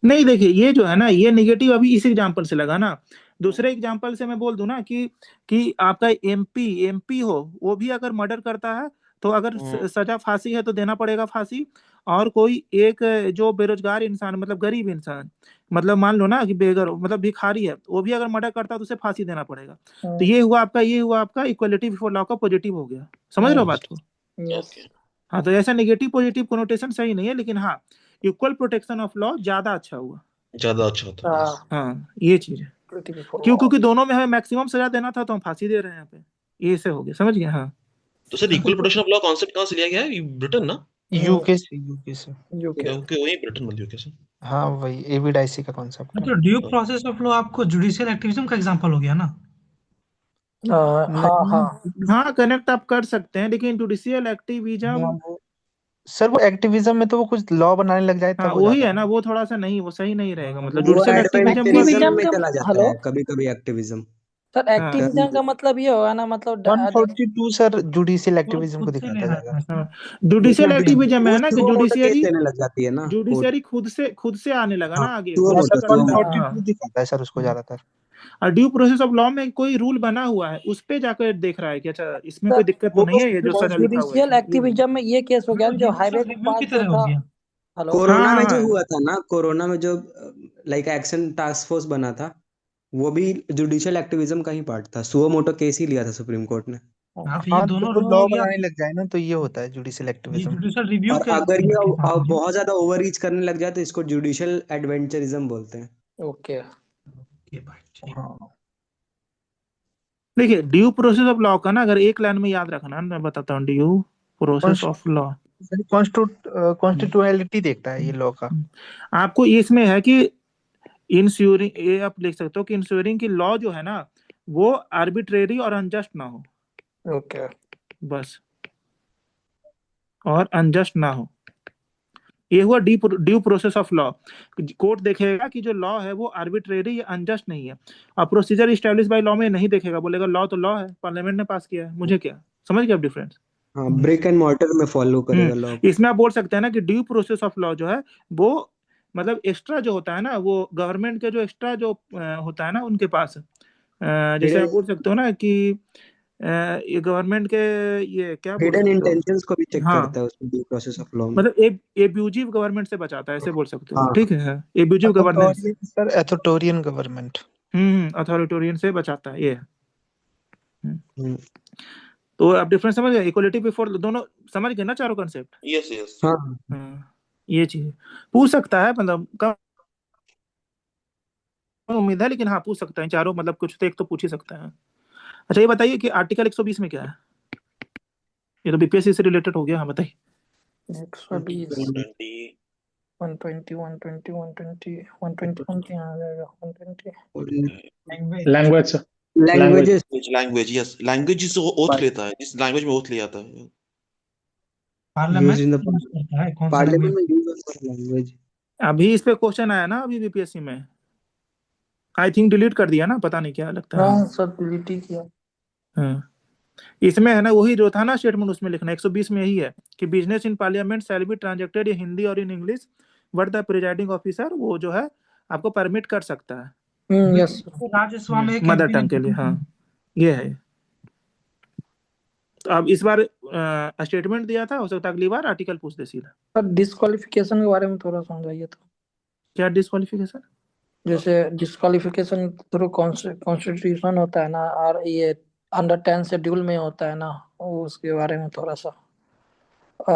नहीं देखिए ये जो है ना ये नेगेटिव अभी इस एग्जांपल से लगा ना, दूसरे एग्जांपल से मैं बोल दूं ना कि आपका एमपी हो, वो भी अगर मर्डर करता है तो अगर सजा फांसी है तो देना पड़ेगा फांसी। और कोई एक जो बेरोजगार इंसान मतलब गरीब इंसान, मतलब मान लो ना कि बेघर मतलब भिखारी है, वो भी अगर मर्डर करता है तो उसे फांसी देना पड़ेगा। तो ये हुआ आपका इक्वलिटी बिफोर लॉ का पॉजिटिव हो गया। समझ रहे हो बात को। हाँ तो ऐसा नेगेटिव पॉजिटिव कोनोटेशन सही नहीं है, लेकिन हाँ इक्वल प्रोटेक्शन ऑफ लॉ ज्यादा अच्छा हुआ, ज्यादा अच्छा होता है। हाँ ये चीज है, क्योंकि दोनों में हमें मैक्सिमम सजा देना था तो हम फांसी दे रहे हैं यहाँ पे, ये से हो गया, समझ गए। हाँ तो sir equal protection of law concept कहां से लिया गया है, ब्रिटेन ना, यूके से ओके वही ब्रिटेन में यूके से। हाँ वही एविडाइसी का कॉन्सेप्ट है। तो ड्यू प्रोसेस ऑफ लॉ आपको जुडिशियल एक्टिविज्म का एग्जांपल हो गया ना। हाँ कनेक्ट आप कर सकते हैं, लेकिन जुडिशियल एक्टिविज्म सर वो एक्टिविज्म में तो वो कुछ लॉ बनाने लग जाए तब हो वही जाता है ना, वो थोड़ा सा नहीं, वो सही नहीं रहेगा, मतलब वो जुडिशियल एक्टिविज्म में चला जाता है कभी-कभी एक्टिविज्म। सर एक्टिविज्म का मतलब ये होगा ना, मतलब 142 सर जुडिशियल एक्टिविज्म को दिखाता जाएगा। जुडिशियल एक्टिविज्म है ना कि जुडिशियरी खुद से आने लगा ना आगे। 142 दिखाता है सर उसको ज्यादातर। और ड्यू प्रोसेस ऑफ लॉ में कोई रूल बना हुआ है, उस पे जाकर देख रहा है कि अच्छा इसमें कोई दिक्कत तो नहीं है, ये जो सजा लिखा हुआ है। जुडिशियल एक्टिविज्म में ये केस हो गया जो हाईवे पे पास जो था। हेलो कोरोना में जो हुआ था ना, कोरोना में जो लाइक एक्शन टास्क फोर्स बना था, वो भी जुडिशियल एक्टिविज्म का ही पार्ट था। सुओ मोटो केस ही लिया था सुप्रीम कोर्ट ने। हाँ दोनों लॉ बनाने लग जाए ना तो ये होता है जुडिशियल एक्टिविज्म। जुडिशियल रिव्यू और अगर ये बहुत ज्यादा ओवर रीच करने लग जाए तो इसको जुडिशियल एडवेंचरिज्म बोलते हैं। ओके। देखिए ड्यू प्रोसेस ऑफ लॉ का ना अगर एक लाइन में याद रखना, मैं बताता हूँ, due process of law constitutionality देखता है ये लॉ का। आपको इसमें है कि इंश्योरिंग, ये आप लिख सकते हो कि इंश्योरिंग की लॉ जो है ना वो आर्बिट्रेरी और अनजस्ट ना हो, ओके बस, और अनजस्ट ना हो। ये हुआ due process of law. Court देखेगा कि जो लॉ है वो आर्बिट्रेरी या अनजस्ट नहीं है, और प्रोसीजर इस्टेब्लिश बाय लॉ में नहीं देखेगा, बोलेगा लॉ तो लॉ है, पार्लियामेंट ने पास किया है, मुझे क्या। समझ गए आप डिफरेंस? हाँ, ब्रिक एंड मॉर्टर में फॉलो करेगा लॉ। इसमें आप बोल सकते हैं ना कि ड्यू प्रोसेस ऑफ लॉ जो है वो मतलब एक्स्ट्रा जो होता है ना, वो गवर्नमेंट के जो एक्स्ट्रा जो होता है ना उनके पास, जैसे आप बोल सकते हो ना कि ये गवर्नमेंट के ये क्या बोल हिडन सकते हो, इंटेंशंस को भी चेक हाँ, करता है उसमें ड्यू प्रोसेस ऑफ लॉ में। मतलब एब्यूजिव गवर्नमेंट से बचाता है, ऐसे बोल सकते हो, हाँ। ठीक है, abusive governance, sir authoritarian government. Authoritarian से बचाता है, ये है। तो आप डिफरेंस समझ गए, इक्वलिटी बिफोर, दोनों समझ गए ना चारों कंसेप्ट? Yes yes. हाँ, ये चीज पूछ सकता है, मतलब कम उम्मीद है, लेकिन हाँ पूछ सकता है चारों, मतलब कुछ तो एक तो पूछ ही सकता है। अच्छा ये बताइए कि आर्टिकल 120 में क्या है? ये तो बीपीएससी से रिलेटेड हो गया, हाँ बताइए। 120 120 120 120 121 क्या आ जाएगा? 120 लैंग्वेज लैंग्वेज यस, लैंग्वेज जिस ओथ लेता है, जिस लैंग्वेज में ओथ ले आता है। पार्लियामेंट में यूज लैंग्वेज। अभी इस पे क्वेश्चन आया ना अभी बीपीएससी में, आई थिंक डिलीट कर दिया ना, पता नहीं क्या लगता है। हाँ सब डिलीट ही किया। हाँ, इसमें है ना वही जो था ना स्टेटमेंट, उसमें लिखना 120 में यही है कि business in parliament shall be transacted in Hindi और in English, but the presiding officer वो जो है आपको परमिट कर सकता है यस राजस्व में एक मदर MP टंग के लिए। हाँ ये है। तो अब इस बार स्टेटमेंट दिया था, हो सकता है अगली बार आर्टिकल पूछ दे सीधा। सर डिस्क्वालिफिकेशन के बारे में थोड़ा समझाइए तो। क्या डिस्क्वालिफिकेशन? जैसे डिस्क्वालिफिकेशन थ्रू कॉन्स्टिट्यूशन होता है ना, और ये अंडर 10 शेड्यूल में होता है ना, वो उसके बारे में थोड़ा सा।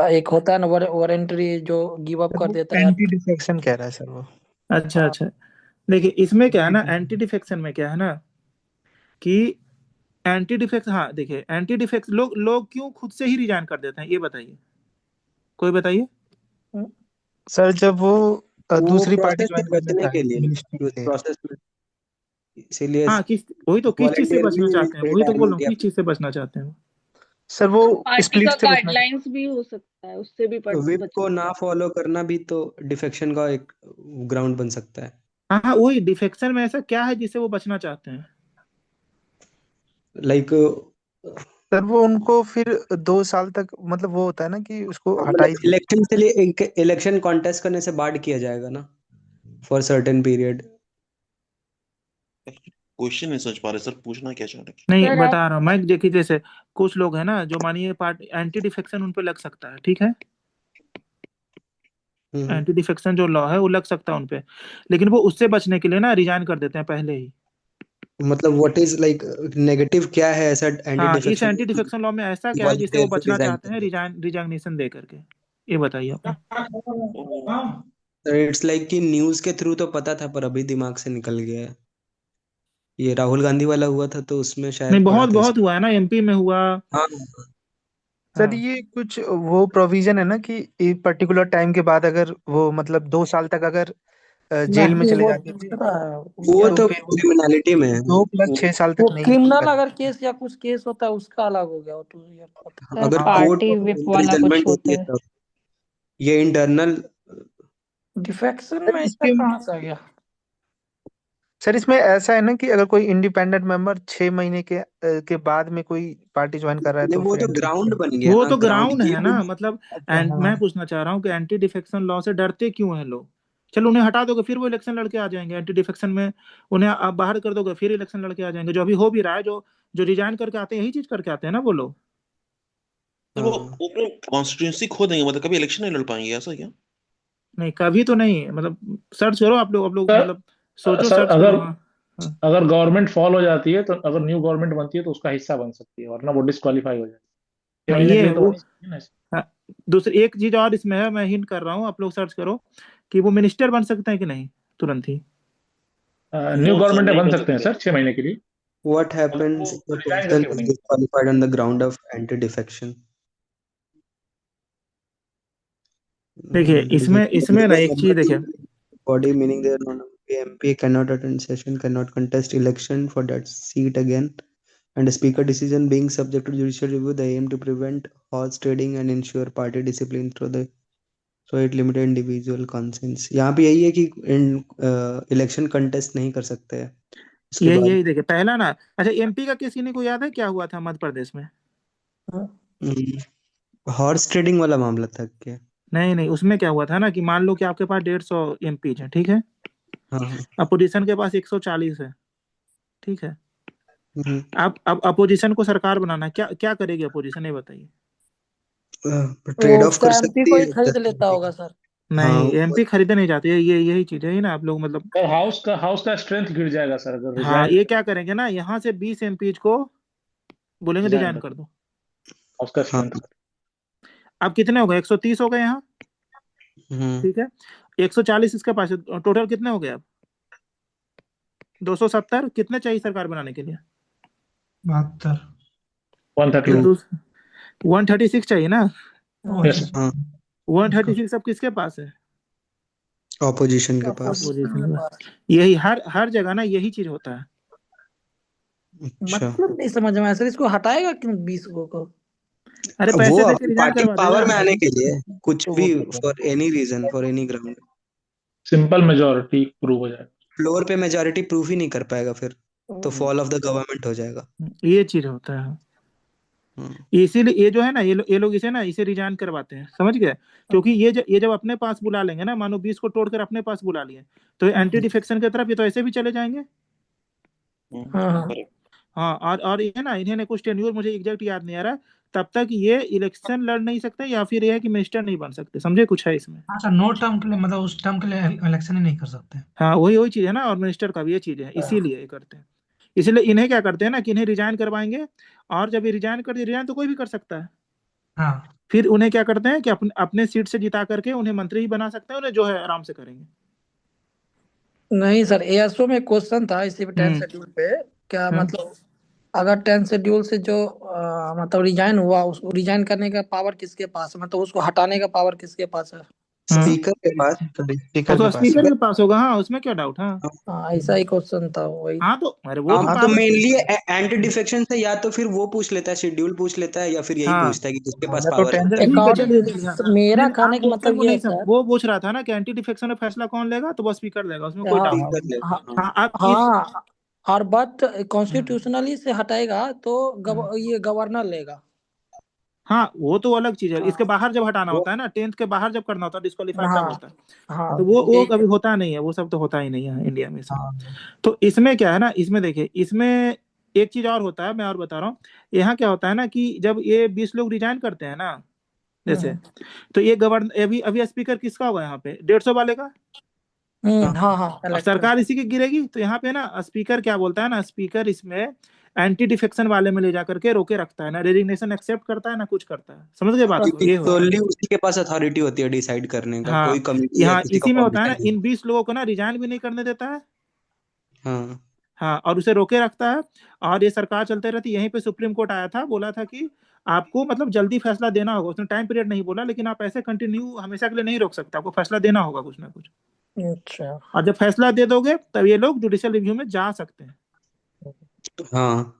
एक होता है ना वारंटरी जो गिव अप कर देता है। एंटी डिफेक्शन कह रहा है सर वो। अच्छा अच्छा, देखिए इसमें क्या है ना, एंटी डिफेक्शन में क्या है ना कि एंटी डिफेक्ट, हाँ देखिए एंटी डिफेक्ट लोग क्यों खुद से ही रिजाइन कर देते हैं, ये बताइए, कोई बताइए। सर जब वो दूसरी पार्टी प्रोसेस से ज्वाइन कर बचने लेता के है लिए, मिनिस्ट्री उस के लिए। प्रोसेस में, इसीलिए हाँ वही तो, किस चीज से बचना voluntarily चाहते हैं, वही तो बोल रहा हूँ, retirement किस चीज से बचना चाहते हैं। सर वो पार्टी स्प्लिट का से बचना चाहते गाइडलाइंस भी हो सकता है, उससे भी या विप को बचना। ना फॉलो करना भी तो डिफेक्शन का एक ग्राउंड बन सकता है। हाँ वही, डिफेक्शन में ऐसा क्या है जिससे वो बचना चाहते हैं? लाइक सर वो उनको फिर 2 साल तक, मतलब वो होता है ना कि उसको हटाई इलेक्शन के लिए, इलेक्शन कॉन्टेस्ट करने से बार्ड किया जाएगा ना फॉर सर्टेन पीरियड। क्वेश्चन नहीं समझ पा रहे सर, पूछना क्या चाह रहे हैं? नहीं बता रहा हूँ मैं, देखिए जैसे कुछ लोग है ना जो मानिए पार्ट एंटी डिफेक्शन उन पे लग सकता है, ठीक है, एंटी डिफेक्शन जो लॉ है वो लग सकता है उनपे, लेकिन वो उससे बचने के लिए ना रिजाइन कर देते हैं पहले ही। मतलब व्हाट इज लाइक नेगेटिव क्या है ऐसा एंटी हाँ, इस डिफेक्शन एंटी डिफेक्शन लॉ में ऐसा क्या है जिससे वो बचना चाहते हैं रिजाइनेशन दे करके, ये बताइए आप। इट्स लाइक कि न्यूज के थ्रू तो पता था पर अभी दिमाग से निकल गया है। ये राहुल गांधी वाला हुआ था तो उसमें शायद नहीं पढ़ा था बहुत हुआ है ना, एमपी में हुआ। हाँ सर ये कुछ वो प्रोविजन है ना कि एक पर्टिकुलर टाइम के बाद अगर वो मतलब 2 साल तक अगर जेल में चले जाते थे वो तो क्रिमिनलिटी में है। 2 + 6 साल तक वो नहीं क्रिमिनल अगर केस या कुछ केस होता है उसका अलग हो गया वो तो यार पता। अगर पार्टी विप वाला कुछ होता है। ये इंटरनल डिफेक्शन में ऐसा कहाँ से आ गया? सर इसमें ऐसा है ना कि अगर कोई इंडिपेंडेंट मेंबर 6 महीने के बाद में कोई पार्टी ज्वाइन कर रहा है तो वो फिर तो ग्राउंड बन गया वो ना, तो ग्राउंड है ना, ये मतलब अच्छा, हाँ। मैं पूछना चाह रहा हूँ कि एंटी डिफेक्शन लॉ से डरते क्यों हैं लोग? चलो उन्हें हटा दोगे फिर वो इलेक्शन लड़के आ जाएंगे, एंटी डिफेक्शन में उन्हें आप बाहर कर दोगे फिर इलेक्शन लड़के आ जाएंगे, जो अभी हो भी रहा है, जो रिजाइन करके आते हैं यही चीज करके आते हैं ना वो लोग। तो वो अपने कॉन्स्टिट्यूंसी खो देंगे, मतलब कभी इलेक्शन नहीं लड़ पाएंगे, ऐसा क्या? नहीं कभी तो नहीं, मतलब सर्च करो आप लोग सर, मतलब सोचो, सर सर्च अगर करो। हाँ अगर गवर्नमेंट फॉल हो जाती है तो अगर न्यू गवर्नमेंट बनती है तो उसका हिस्सा बन सकती है, वरना वो डिस्क्वालीफाई हो जाती है। 6 नहीं महीने के ये लिए तो वो होनी चाहिए ना ऐसे। हाँ, दूसरी एक चीज और इसमें है, मैं हिंट कर रहा हूँ, आप लोग सर्च करो कि वो मिनिस्टर बन सकते हैं कि नहीं तुरंत ही। न्यू गवर्नमेंट बन सकते हैं सर 6 महीने के लिए। What मतलब happens वो if a रिजाइन person करके is बनेंगे। disqualified on the ground of anti-defection? देखिए There is इसमें a इसमें ना एक चीज देखिए, body meaning their MP cannot attend session, cannot contest election for that seat again, and a speaker decision being subject to judicial review. They aim to prevent horse trading and ensure party discipline through the so it limited individual conscience. यहाँ पे यही है कि election contest नहीं कर सकते हैं उसके यही बाद। यही देखिए पहला ना, अच्छा एमपी का केस किसी को याद है क्या हुआ था मध्य प्रदेश में? हॉर्स ट्रेडिंग वाला मामला था क्या? नहीं नहीं, उसमें क्या हुआ था ना कि मान लो कि आपके पास 150 एमपी है, ठीक है, हाँ अपोजिशन के पास 140 है, ठीक है, हम्म, अब अपोजिशन को सरकार बनाना है, क्या क्या करेगी अपोजिशन, ये बताइए। ट्रेड वो ऑफ कर उसका एमपी सकती को ही है खरीद 10 लेता MP होगा का। सर। हाँ नहीं एमपी खरीदे नहीं जाते, ये यही चीज है ना, आप लोग मतलब। सर हाउस का स्ट्रेंथ गिर जाएगा सर अगर हाँ रिजाइन ये क्या करेंगे ना, यहाँ से 20 एमपी को बोलेंगे रिजाइन रिजाइन कर कर दो। हाउस का हाँ स्ट्रेंथ। अब कितने हो गए, 130 हो गए यहाँ, हम्म, ठीक है, 140 इसके पास है, टोटल कितने हो गए अब? 270, कितने चाहिए सरकार बनाने के लिए? 72। 131। तो 136 चाहिए ना, यस हाँ 136 अब किसके पास है? ऑपोजिशन के पास। अपोजिशन के पास। यही हर हर जगह ना यही चीज होता है। अच्छा मतलब नहीं समझ में आया सर, इसको हटाएगा क्यों 20 को? अरे वो पैसे देके अपनी रिजाइन पार्टी करवा पावर में देगा। आने के लिए कुछ तो भी, वो for any reason, for any ground, simple majority prove हो जाएगा। फ्लोर पे मेजोरिटी प्रूफ ही नहीं कर पाएगा फिर तो फॉल ऑफ द गवर्नमेंट हो जाएगा। ये चीज होता है, हम्म, इसीलिए ये जो है ना, ये लोग इसे ना इसे रिजाइन करवाते हैं, समझ गए? क्योंकि ये जब अपने पास बुला लेंगे ना, मानो 20 को तोड़कर अपने पास बुला लिए, तो एंटी डिफेक्शन की तरफ ये तो ऐसे भी चले जाएंगे। हाँ हाँ और ये ना, इन्हें कुछ टेन्योर मुझे एग्जैक्ट याद नहीं आ रहा, तब तक ये इलेक्शन लड़ नहीं सकते, या फिर ये है कि मिनिस्टर नहीं बन सकते, समझे कुछ है इसमें। अच्छा, नो टर्म के लिए मतलब उस टर्म के लिए इलेक्शन ही नहीं कर सकते। हाँ वही वही चीज है ना, और मिनिस्टर का भी ये चीज है, इसीलिए ये करते हैं। इसलिए इन्हें क्या करते हैं ना कि इन्हें रिजाइन करवाएंगे, और जब ये रिजाइन कर दिए, रिजाइन तो कोई भी कर सकता है, हाँ फिर उन्हें क्या करते हैं कि अपने सीट से जिता करके उन्हें मंत्री ही बना सकते हैं, उन्हें जो है आराम से करेंगे। नहीं सर, एएसओ में क्वेश्चन था इसी पे 10 शेड्यूल पे, क्या मतलब अगर 10 शेड्यूल से जो मतलब रिजाइन हुआ, उसको रिजाइन करने का पावर किसके पास है, मतलब उसको हटाने का पावर किसके पास है? स्पीकर के पास। स्पीकर तो के पास है। स्पीकर के पास होगा, हाँ उसमें क्या डाउट। हाँ हाँ ऐसा ही क्वेश्चन था वही। हाँ तो अरे वो तो हाँ तो पावर। मेनली एंटी डिफेक्शन से या तो फिर वो पूछ लेता है, शेड्यूल पूछ लेता है, या फिर यही हाँ पूछता है कि जिसके पास तो पावर है। टेंडर ठीक है, चलिए चलिए, हाँ। मेरा नहीं कहने आप का क्वेश्चन मतलब को ये है नहीं सर। वो पूछ रहा था ना कि एंटी डिफेक्शन में फैसला कौन लेगा, तो वो स्पीकर लेगा, उसमें कोई डाउट स्पीकर नहीं। लेता है, हाँ। हाँ आप हाँ और बट कॉन्स्टिट्यूशनली से हटाएगा तो ये गवर्नर लेगा। हाँ वो तो अलग चीज है, हाँ इसके बाहर जब हटाना वो होता है ना, 10th के बाहर जब करना होता है, डिस्क्वालीफाई तब हाँ होता है, हाँ तो वो यही कभी होता नहीं है, वो सब तो होता ही नहीं है इंडिया में सब। हाँ तो इसमें क्या है ना, इसमें देखिए, इसमें एक चीज और होता है, मैं और बता रहा हूँ। यहाँ क्या होता है ना कि जब ये 20 लोग रिजाइन करते हैं ना, जैसे, तो ये गवर्नर अभी अभी स्पीकर किसका होगा यहाँ पे, 150 वाले का। हाँ हाँ अब इलेक्टेड। सरकार इसी की गिरेगी, तो यहाँ पे ना स्पीकर क्या बोलता है ना, स्पीकर इसमें एंटी डिफेक्शन वाले में ले जा करके रोके रखता है ना, रेजिग्नेशन एक्सेप्ट करता है ना, कुछ करता है, समझ गए बात को, क्योंकि ये होता है। solely उसी के पास अथॉरिटी होती है डिसाइड करने का, हाँ कोई कमिटी या यहाँ किसी का इसी में फॉर्म होता है ना, डिसाइड नहीं। इन 20 लोगों को ना रिजाइन भी नहीं करने देता है, हाँ हाँ, और उसे रोके रखता है। और ये सरकार चलते रहती, यहीं पे सुप्रीम कोर्ट आया था, बोला था कि आपको मतलब जल्दी फैसला देना होगा, उसने टाइम पीरियड नहीं बोला, लेकिन आप ऐसे कंटिन्यू हमेशा के लिए नहीं रोक सकते, आपको फैसला देना होगा कुछ ना कुछ, अच्छा और जब फैसला दे दोगे तब ये लोग जुडिशियल रिव्यू में जा सकते हैं। हाँ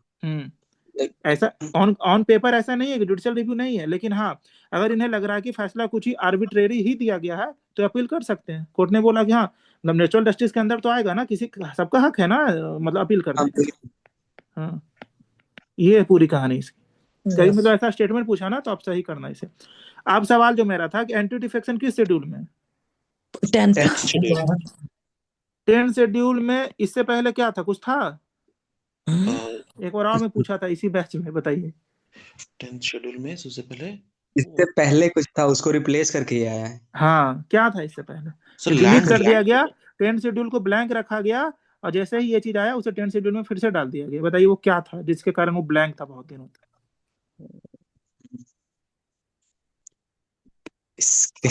ऐसा ऑन ऑन पेपर ऐसा नहीं है कि जुडिशियल रिव्यू नहीं है, लेकिन हाँ अगर इन्हें लग रहा है कि फैसला कुछ ही आर्बिट्रेरी ही दिया गया है, तो अपील कर सकते हैं। कोर्ट ने बोला कि हाँ मतलब नेचुरल जस्टिस के अंदर तो आएगा ना, किसी सबका हक है ना, मतलब अपील हाँ करने का। हाँ ये है पूरी कहानी इसकी। कहीं मतलब ऐसा स्टेटमेंट पूछा ना, तो आप सही करना इसे। अब सवाल जो मेरा था कि एंटी डिफेक्शन किस शेड्यूल में? 10 शेड्यूल में। इससे पहले क्या था, कुछ था? एक बार और मैं पूछा था इसी बैच में, बताइए। 10th शेड्यूल में सबसे पहले इससे पहले कुछ था, उसको रिप्लेस करके ये आया है। हाँ क्या था इससे पहले? सर डिलीट लैंड कर दिया गया, 10 शेड्यूल को ब्लैंक रखा गया, और जैसे ही ये चीज आया उसे 10 शेड्यूल में फिर से डाल दिया गया। बताइए वो क्या था जिसके कारण वो ब्लैंक था बहुत दिनों तक? इसके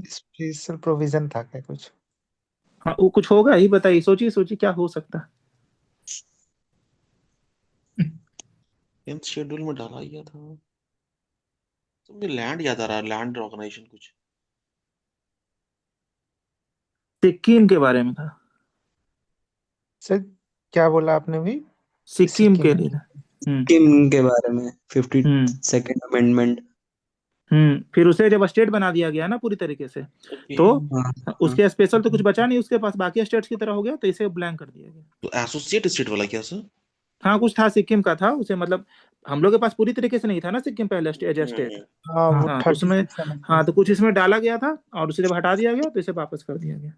स्पेशल प्रोविजन था क्या कुछ? हाँ वो कुछ होगा ही, बताइए, सोचिए सोचिए क्या हो सकता है। 10th शेड्यूल में डाला गया था। तो मुझे लैंड याद आ रहा है, लैंड ऑर्गेनाइजेशन कुछ। सिक्किम के बारे में था। सर क्या बोला आपने भी? सिक्किम सिक्किम के लिए था। सिक्किम के बारे में 52nd अमेंडमेंट। फिर उसे जब स्टेट बना दिया गया ना पूरी तरीके से, तो उसके स्पेशल तो कुछ बचा नहीं उसके पास, बाकी स्टेट्स की तरह हो गया, तो इसे ब्लैंक कर दिया गया। तो एसोसिएट स्टेट वाला क्या सर? हाँ कुछ था सिक्किम का था, उसे मतलब हम लोग के पास पूरी तरीके से नहीं था ना सिक्किम पहले एज स्टेट। हाँ वो हाँ तो उसमें 36 amendment हाँ तो कुछ इसमें डाला गया था, और उसे जब हटा दिया गया तो इसे वापस कर दिया गया।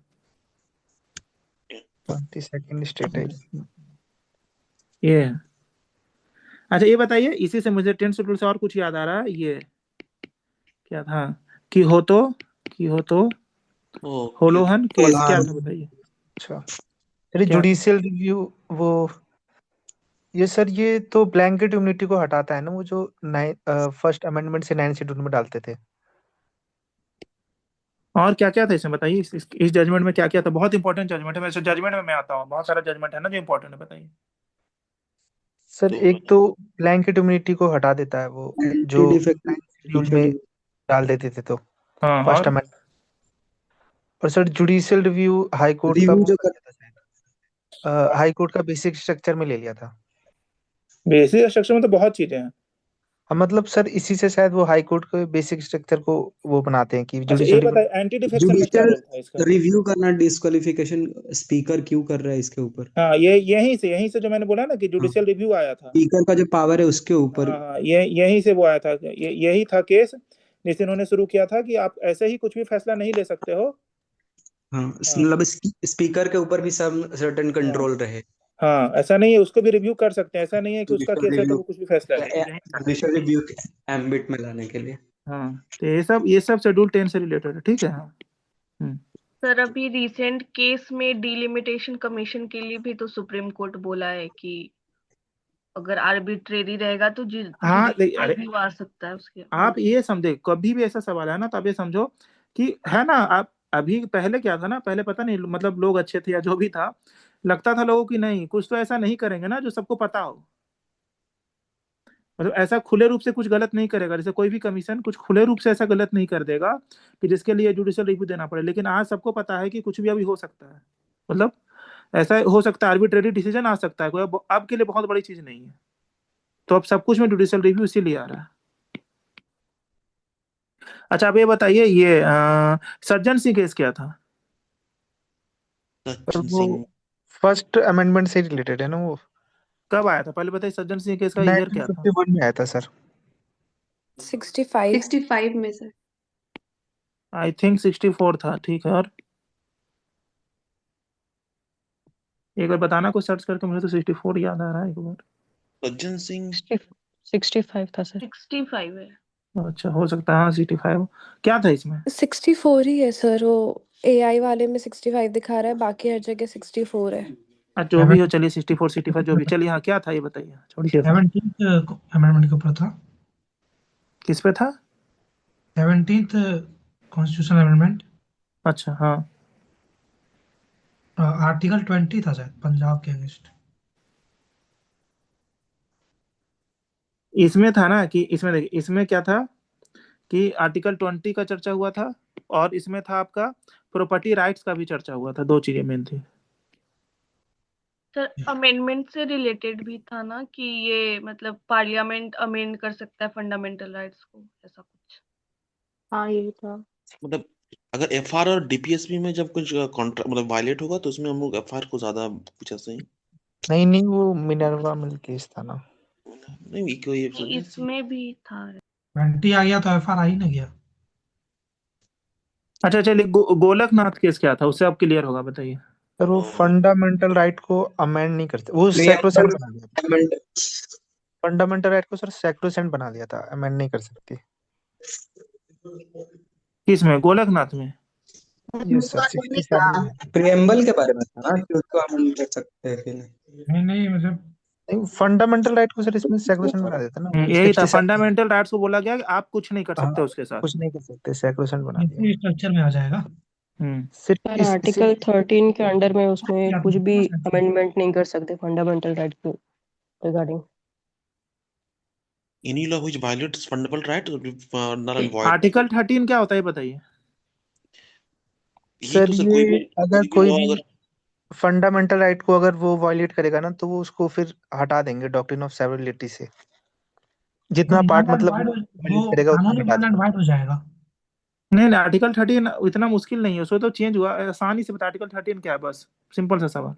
22nd स्टेट है। ये है। अच्छा ये बताइए, इसी से मुझे 10th शेड्यूल से और कुछ याद आ रहा है, ये क्या था कि हो तो होलोहन केस क्या था बताइए। अच्छा अरे जुडिशियल रिव्यू वो ये सर ये तो ब्लैंकेट इम्यूनिटी को हटाता है ना, वो जो फर्स्ट अमेंडमेंट से 9 शेड्यूल में डालते थे। और क्या क्या था इसमें बताइए, इस जजमेंट में क्या क्या था? बहुत इंपॉर्टेंट जजमेंट है, वैसे जजमेंट में मैं आता हूँ, बहुत सारा जजमेंट है ना जो इंपॉर्टेंट है, बताइए। सर एक तो ब्लैंकेट इम्यूनिटी को हटा देता है वो जो शेड्यूल में डाल देते थे तो हाँ, फर्स्ट अमेंडमेंट। और sir judicial review high court का वो कर देता शायद, हाई कोर्ट का बेसिक स्ट्रक्चर में ले लिया था। बेसिक स्ट्रक्चर में तो बहुत चीजें हैं। हाँ मतलब सर इसी से शायद वो हाई कोर्ट के बेसिक स्ट्रक्चर को वो बनाते हैं कि अच्छा ये जुडिशियल बताइए, एंटी डिफेक्शन में क्या रोल था इसका? रिव्यू करना, डिस्क्वालिफिकेशन स्पीकर क्यों कर रहा है इसके ऊपर? हाँ ये यहीं से जो मैंने बोला ना कि जुडिशियल रिव्यू आया था, स्पीकर का जो पावर है उसके ऊपर। हाँ ये यहीं से वो आया था, यही था केस जिसे इन्होंने शुरू किया था कि आप ऐसे ही कुछ भी फैसला नहीं ले सकते हो। हाँ मतलब स्पीकर के ऊपर भी सब सर्टेन कंट्रोल रहे। हाँ ऐसा नहीं है, उसको भी रिव्यू कर सकते हैं, ऐसा नहीं है कि उसका केस है तो वो कुछ भी फैसला ले। जुडिशियल रिव्यू एम्बिट में लाने के लिए। हाँ तो ये सब शेड्यूल 10 से रिलेटेड है, ठीक है। हाँ सर अभी रिसेंट केस में डिलिमिटेशन कमीशन के लिए भी तो सुप्रीम कोर्ट बोला है कि अगर आर्बिट्रेरी रहेगा तो हाँ रिव्यू आ सकता है उसके। आप ये समझे, कभी भी ऐसा सवाल है ना तो आप ये समझो कि है ना, आप अभी पहले क्या था ना, पहले पता नहीं मतलब लोग अच्छे थे या जो भी था, लगता था लोगों की नहीं कुछ तो ऐसा नहीं करेंगे ना जो सबको पता हो, मतलब ऐसा खुले रूप से कुछ गलत नहीं करेगा, जैसे कोई भी कमीशन कुछ खुले रूप से ऐसा गलत नहीं कर देगा कि जिसके लिए जुडिशियल रिव्यू देना पड़े। लेकिन आज सबको पता है कि कुछ भी अभी हो सकता है, मतलब ऐसा हो सकता है, आर्बिट्रेरी डिसीजन आ सकता है, कोई अब के लिए बहुत बड़ी चीज नहीं है। तो अब सब कुछ में जुडिशियल रिव्यू इसीलिए आ रहा है। अच्छा आप ये बताइए, ये सज्जन सिंह केस क्या था? वो फर्स्ट अमेंडमेंट से रिलेटेड है ना वो। कब आया था पहले बताइए, सज्जन सिंह केस का ईयर क्या था? 1951 में आया था सर। 65 में सर। आई थिंक 64 था, ठीक है। और एक बार बताना कुछ सर्च करके, मुझे तो 64 याद आ रहा है एक बार। सज्जन सिंह 65 था सर। 65 है। अच्छा हो सकता है, हाँ 65 क्या था इसमें? 64 ही है सर, वो एआई वाले में 65 दिखा रहा है, बाकी हर जगह 64 है। जो भी हो चलिए, 64 65 जो भी चलिए। हाँ क्या था ये बताइए, छोड़िए। 17th अमेंडमेंट के ऊपर था। किस पे था? 17th constitutional amendment. अच्छा हाँ, आर्टिकल 20 था शायद पंजाब के अगेंस्ट। इसमें था ना कि इसमें देखिए, इसमें क्या था कि आर्टिकल 20 का चर्चा हुआ था, और इसमें था आपका प्रॉपर्टी राइट्स का भी चर्चा हुआ था, दो चीजें मेन थी। सर अमेंडमेंट से रिलेटेड भी था ना कि ये मतलब पार्लियामेंट अमेंड कर सकता है फंडामेंटल राइट्स को, ऐसा कुछ। हाँ यही था। मतलब अगर एफआर और डीपीएसपी में जब कुछ कॉन्ट्रैक्ट मतलब वायलेट होगा तो उसमें हम लोग एफआर को ज्यादा कुछ ऐसे ही नहीं वो मिनर्वा मिल केस था ना। नहीं कोई इसमें भी था। 20 आ गया तो एफआर आ ही ना गया। अच्छा चलिए, गोलकनाथ केस क्या था, उससे अब क्लियर होगा, बताइए। सर वो फंडामेंटल राइट को अमेंड नहीं करते, वो सैक्रोसेंट बना दिया। फंडामेंटल राइट को सर सैक्रोसेंट बना दिया था, अमेंड नहीं कर सकती। किसमें, गोलकनाथ में? यस सर 67 में। प्रिएम्बल के बारे में था ना कि उसको अमेंड कर सकते हैं कि नहीं। नहीं मतलब फंडामेंटल राइट को सर इसमें सैक्रोसेंट बना देता ना। यही था, फंडामेंटल राइट्स को बोला गया कि आप कुछ नहीं कर सकते उसके साथ, कुछ नहीं कर सकते, सैक्रोसेंट बना दिया। स्ट्रक्चर में आ जाएगा। सर आर्टिकल 13 के अंडर में उसमें कुछ भी अमेंडमेंट नहीं कर सकते फंडामेंटल राइट के regarding. Any law which violates fundamental right null and void. Article 13 क्या होता है बताइए? ये सर तो सर ये अगर कोई भी अगर फंडामेंटल राइट को अगर वो वायलेट करेगा ना तो वो उसको फिर हटा देंगे डॉक्ट्रिन ऑफ सेवरेबिलिटी से। जितना तो पार्ट null and मतलब void वायलेट वो करेगा कानून उसको ही हटा null and देंगे। void हो जाएगा। नहीं आर्टिकल 13 इतना मुश्किल नहीं है, उसको तो चेंज हुआ, आसानी से बता आर्टिकल 13 क्या है, बस सिंपल सा सवाल।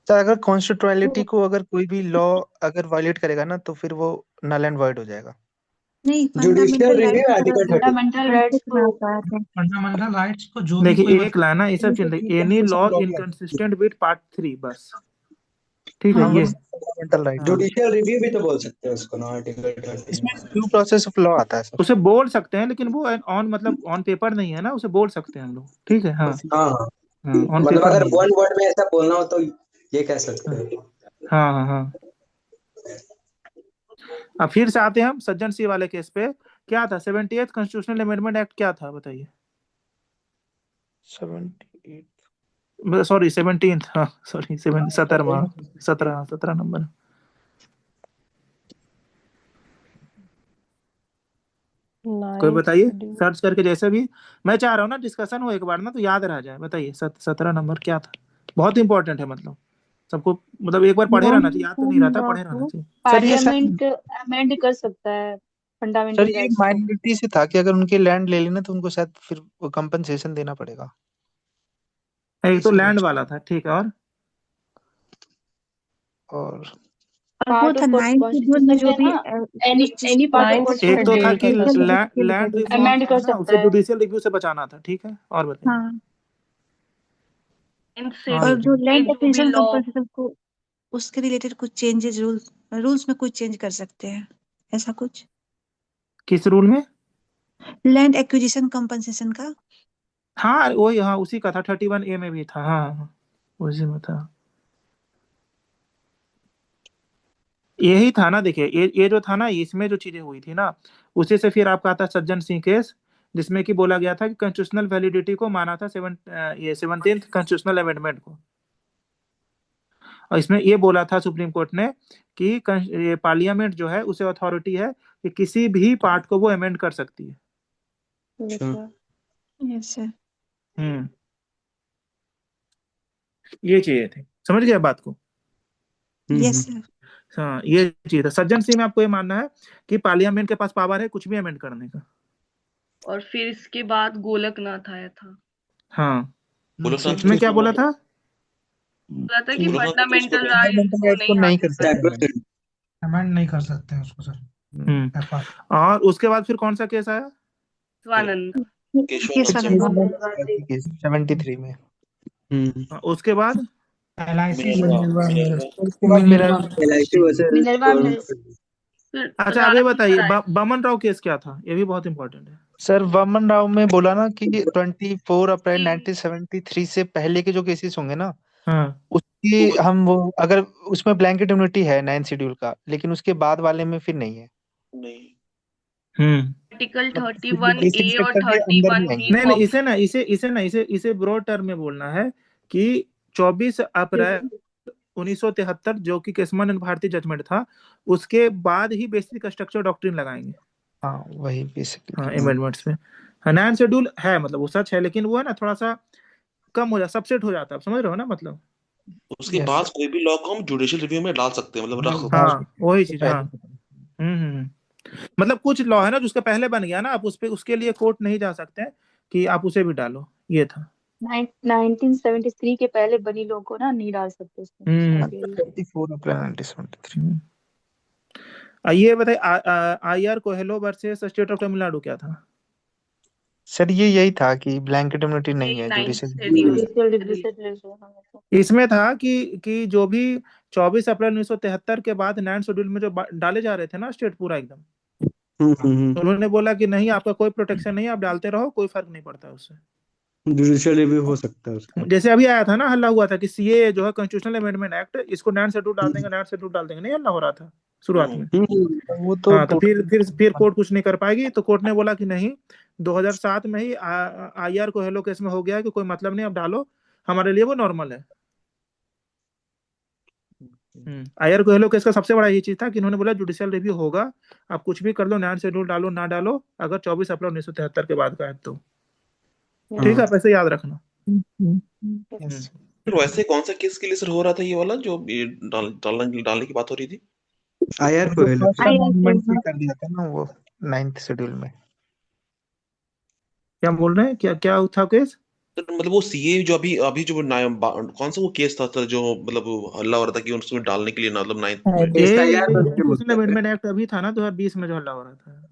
सर अगर कॉन्स्टिट्यूशनैलिटी को अगर कोई भी लॉ अगर वायलेट करेगा ना तो फिर वो नल एंड वॉइड हो जाएगा। नहीं, judicial fundamental review right article 30। Fundamental rights को फंडामेंटल राइट्स को जो भी कोई देखिए एक लाइन है, ये सब चीज देखिए, any law inconsistent with part 3, बस ठीक है हाँ ये। बस फंडामेंटल राइट। जुडिशियल रिव्यू भी तो बोल सकते हैं उसको ना, आर्टिकल 30 इसमें ड्यू प्रोसेस ऑफ लॉ आता है सर। उसे बोल सकते हैं लेकिन वो ऑन मतलब ऑन पेपर नहीं है ना, उसे बोल सकते हैं हम लोग, ठीक है। हाँ हाँ ऑन मतलब पेपर अगर नहीं है। वन वर्ड में ऐसा बोलना हो तो ये कह सकते हैं। हाँ। अब फिर से आते हैं हम सज्जन सिंह वाले केस पे। क्या था 78th कॉन्स्टिट्यूशनल अमेंडमेंट एक्ट, क्या था बताइए? 78 सॉरी 17th, हाँ सॉरी 17 नंबर। कोई बताइए सर्च करके, जैसे भी मैं चाह रहा हूँ ना डिस्कशन हो एक बार ना तो याद रह जाए। बताइए 17 नंबर क्या था, बहुत इंपॉर्टेंट है, मतलब सबको मतलब एक बार पढ़े रहना चाहिए, याद तो नहीं रहता, पढ़े रहना चाहिए। पार्लियामेंट अमेंड कर सकता है सर फंडामेंटल ये राइट्स को। माइनॉरिटी से था कि अगर उनके लैंड ले लेना तो उनको शायद फिर वो कंपनसेशन देना पड़ेगा। एक तो लैंड वाला था, ठीक है, और वो था 9th शेड्यूल में जो भी एनी पार्ट ऑफ एक तो था कि कॉन्स्टिट्यूशन लैंड रिफॉर्म अमेंड कर ना सकता उसे है। जुडिशियल रिव्यू से बचाना था, ठीक है। और बताइए। हाँ, इनसे और जो लैंड जो भी एक्विजिशन लॉ कंपनसेशन को उसके रिलेटेड कुछ चेंजेस रूल्स में कुछ चेंज कर सकते हैं, ऐसा कुछ किस रूल में? लैंड एक्विजिशन कंपनसेशन का। हाँ वही, हाँ उसी का था, 31A में भी था। हाँ उसी में था, यही था ना। देखिए ये जो था ना, इसमें जो चीजें हुई थी ना, उसी से फिर आपका आता सज्जन सिंह केस, जिसमें कि बोला गया था कि कॉन्स्टिट्यूशनल वैलिडिटी को माना था 17th कॉन्स्टिट्यूशनल अमेंडमेंट को। और इसमें ये बोला था सुप्रीम कोर्ट ने कि ये पार्लियामेंट जो है उसे अथॉरिटी है कि किसी भी पार्ट को वो अमेंड कर सकती है। Yes sir. ये चाहिए थे, समझ गए बात को? Yes sir. हाँ ये चीज है। सज्जन सिंह में आपको ये मानना है कि पार्लियामेंट के पास पावर है कुछ भी अमेंड करने का। और फिर इसके बाद गोलकनाथ आया था। हाँ गोलकनाथ क्या बोला था? बोला था कि गोलकनाथ फंडामेंटल राइट्स को नहीं नहीं हासिल कर कर सकते। अमेंड नहीं कर सकते हैं उसको सर। FR और उसके बाद फिर कौन सा केस आया? स्वानंद। केशवानंद 73 में। उसके बाद LIC मिनर्वा अच्छा अभी बताइए बमन राव केस क्या था? ये भी बहुत इंपॉर्टेंट है सर वामन राव में बोला ना कि 24 अप्रैल 1973 से पहले के जो केसेस होंगे ना, उसकी हम वो अगर उसमें ब्लैंकेट इम्यूनिटी है 9 शेड्यूल का, लेकिन उसके बाद वाले में फिर नहीं है। आर्टिकल 31A और 31B नहीं इसे ब्रॉड टर्म में बोलना है कि 24 अप्रैल 1973 जो कि केसमन एंड भारती जजमेंट था, उसके बाद ही बेसिक स्ट्रक्चर डॉक्ट्रिन लगाएंगे। हाँ वही बेसिकली। हाँ अमेंडमेंट्स में 9 शेड्यूल है, मतलब वो सच है, लेकिन वो है ना थोड़ा सा कम हो जाता, सबसेट हो जाता है, आप समझ रहे हो ना मतलब। उसके बाद कोई भी लॉ को हम जुडिशियल रिव्यू में डाल सकते हैं, मतलब हाँ वही चीज। हाँ मतलब कुछ लॉ है ना जिसका पहले बन गया ना, आप उस पे उसके लिए कोर्ट नहीं जा सकते कि आप उसे भी डालो, ये था। 1973 के पहले बनी लोग को ना नहीं डाल सकते उसमें। 24 अप्रैल 1973। ये बताइए IR Coelho versus state of Tamil Nadu क्या था? सर ये यही था कि ब्लैंकेट इम्यूनिटी नहीं है जुडिशियल। इसमें था कि जो भी 24 अप्रैल 1973 के बाद 9 शेड्यूल में जो डाले जा रहे थे ना स्टेट पूरा एकदम, उन्होंने बोला कि नहीं आपका कोई प्रोटेक्शन नहीं, आप डालते रहो, कोई फर्क नहीं पड़ता उससे, जुडिशियल रिव्यू हो सकता है उसका। जैसे अभी आया था ना, हल्ला हुआ था कि CAA जो है कॉन्स्टिट्यूशनल अमेंडमेंट एक्ट, इसको 9 शेड्यूल डाल देंगे, 9 शेड्यूल डाल देंगे, नहीं हल्ला हो रहा था शुरुआत में। वो तो हाँ तो फिर कोर्ट कुछ नहीं कर पाएगी, तो कोर्ट ने बोला कि नहीं 2007 में ही IR कोहेलो केस में हो गया कि कोई मतलब नहीं, अब डालो, हमारे लिए वो नॉर्मल है। आयर कोहेलो केस का सबसे बड़ा ये चीज था कि इन्होंने बोला जुडिशियल रिव्यू होगा, आप कुछ भी कर लो, नया शेड्यूल डालो ना डालो, अगर 24 अप्रैल 1973 के बाद का है तो। ठीक है, आप ऐसे याद रखना। फिर वैसे कौन सा केस के लिए सर हो रहा था ये वाला जो डालने की बात हो रही थी? आयर कोहेलो अमेंडमेंट भी कर दिया था ना वो 9th शेड्यूल में। क्या बोल रहे हैं, क्या क्या था केस? मतलब वो सीए जो अभी जो कौन सा वो केस था जो मतलब हल्ला हो रहा था कि उसमें डालने के लिए मतलब 9th में कॉन्स्टिट्यूशनल अमेंडमेंट एक्ट अभी था ना 2020 में जो हल्ला हो रहा था,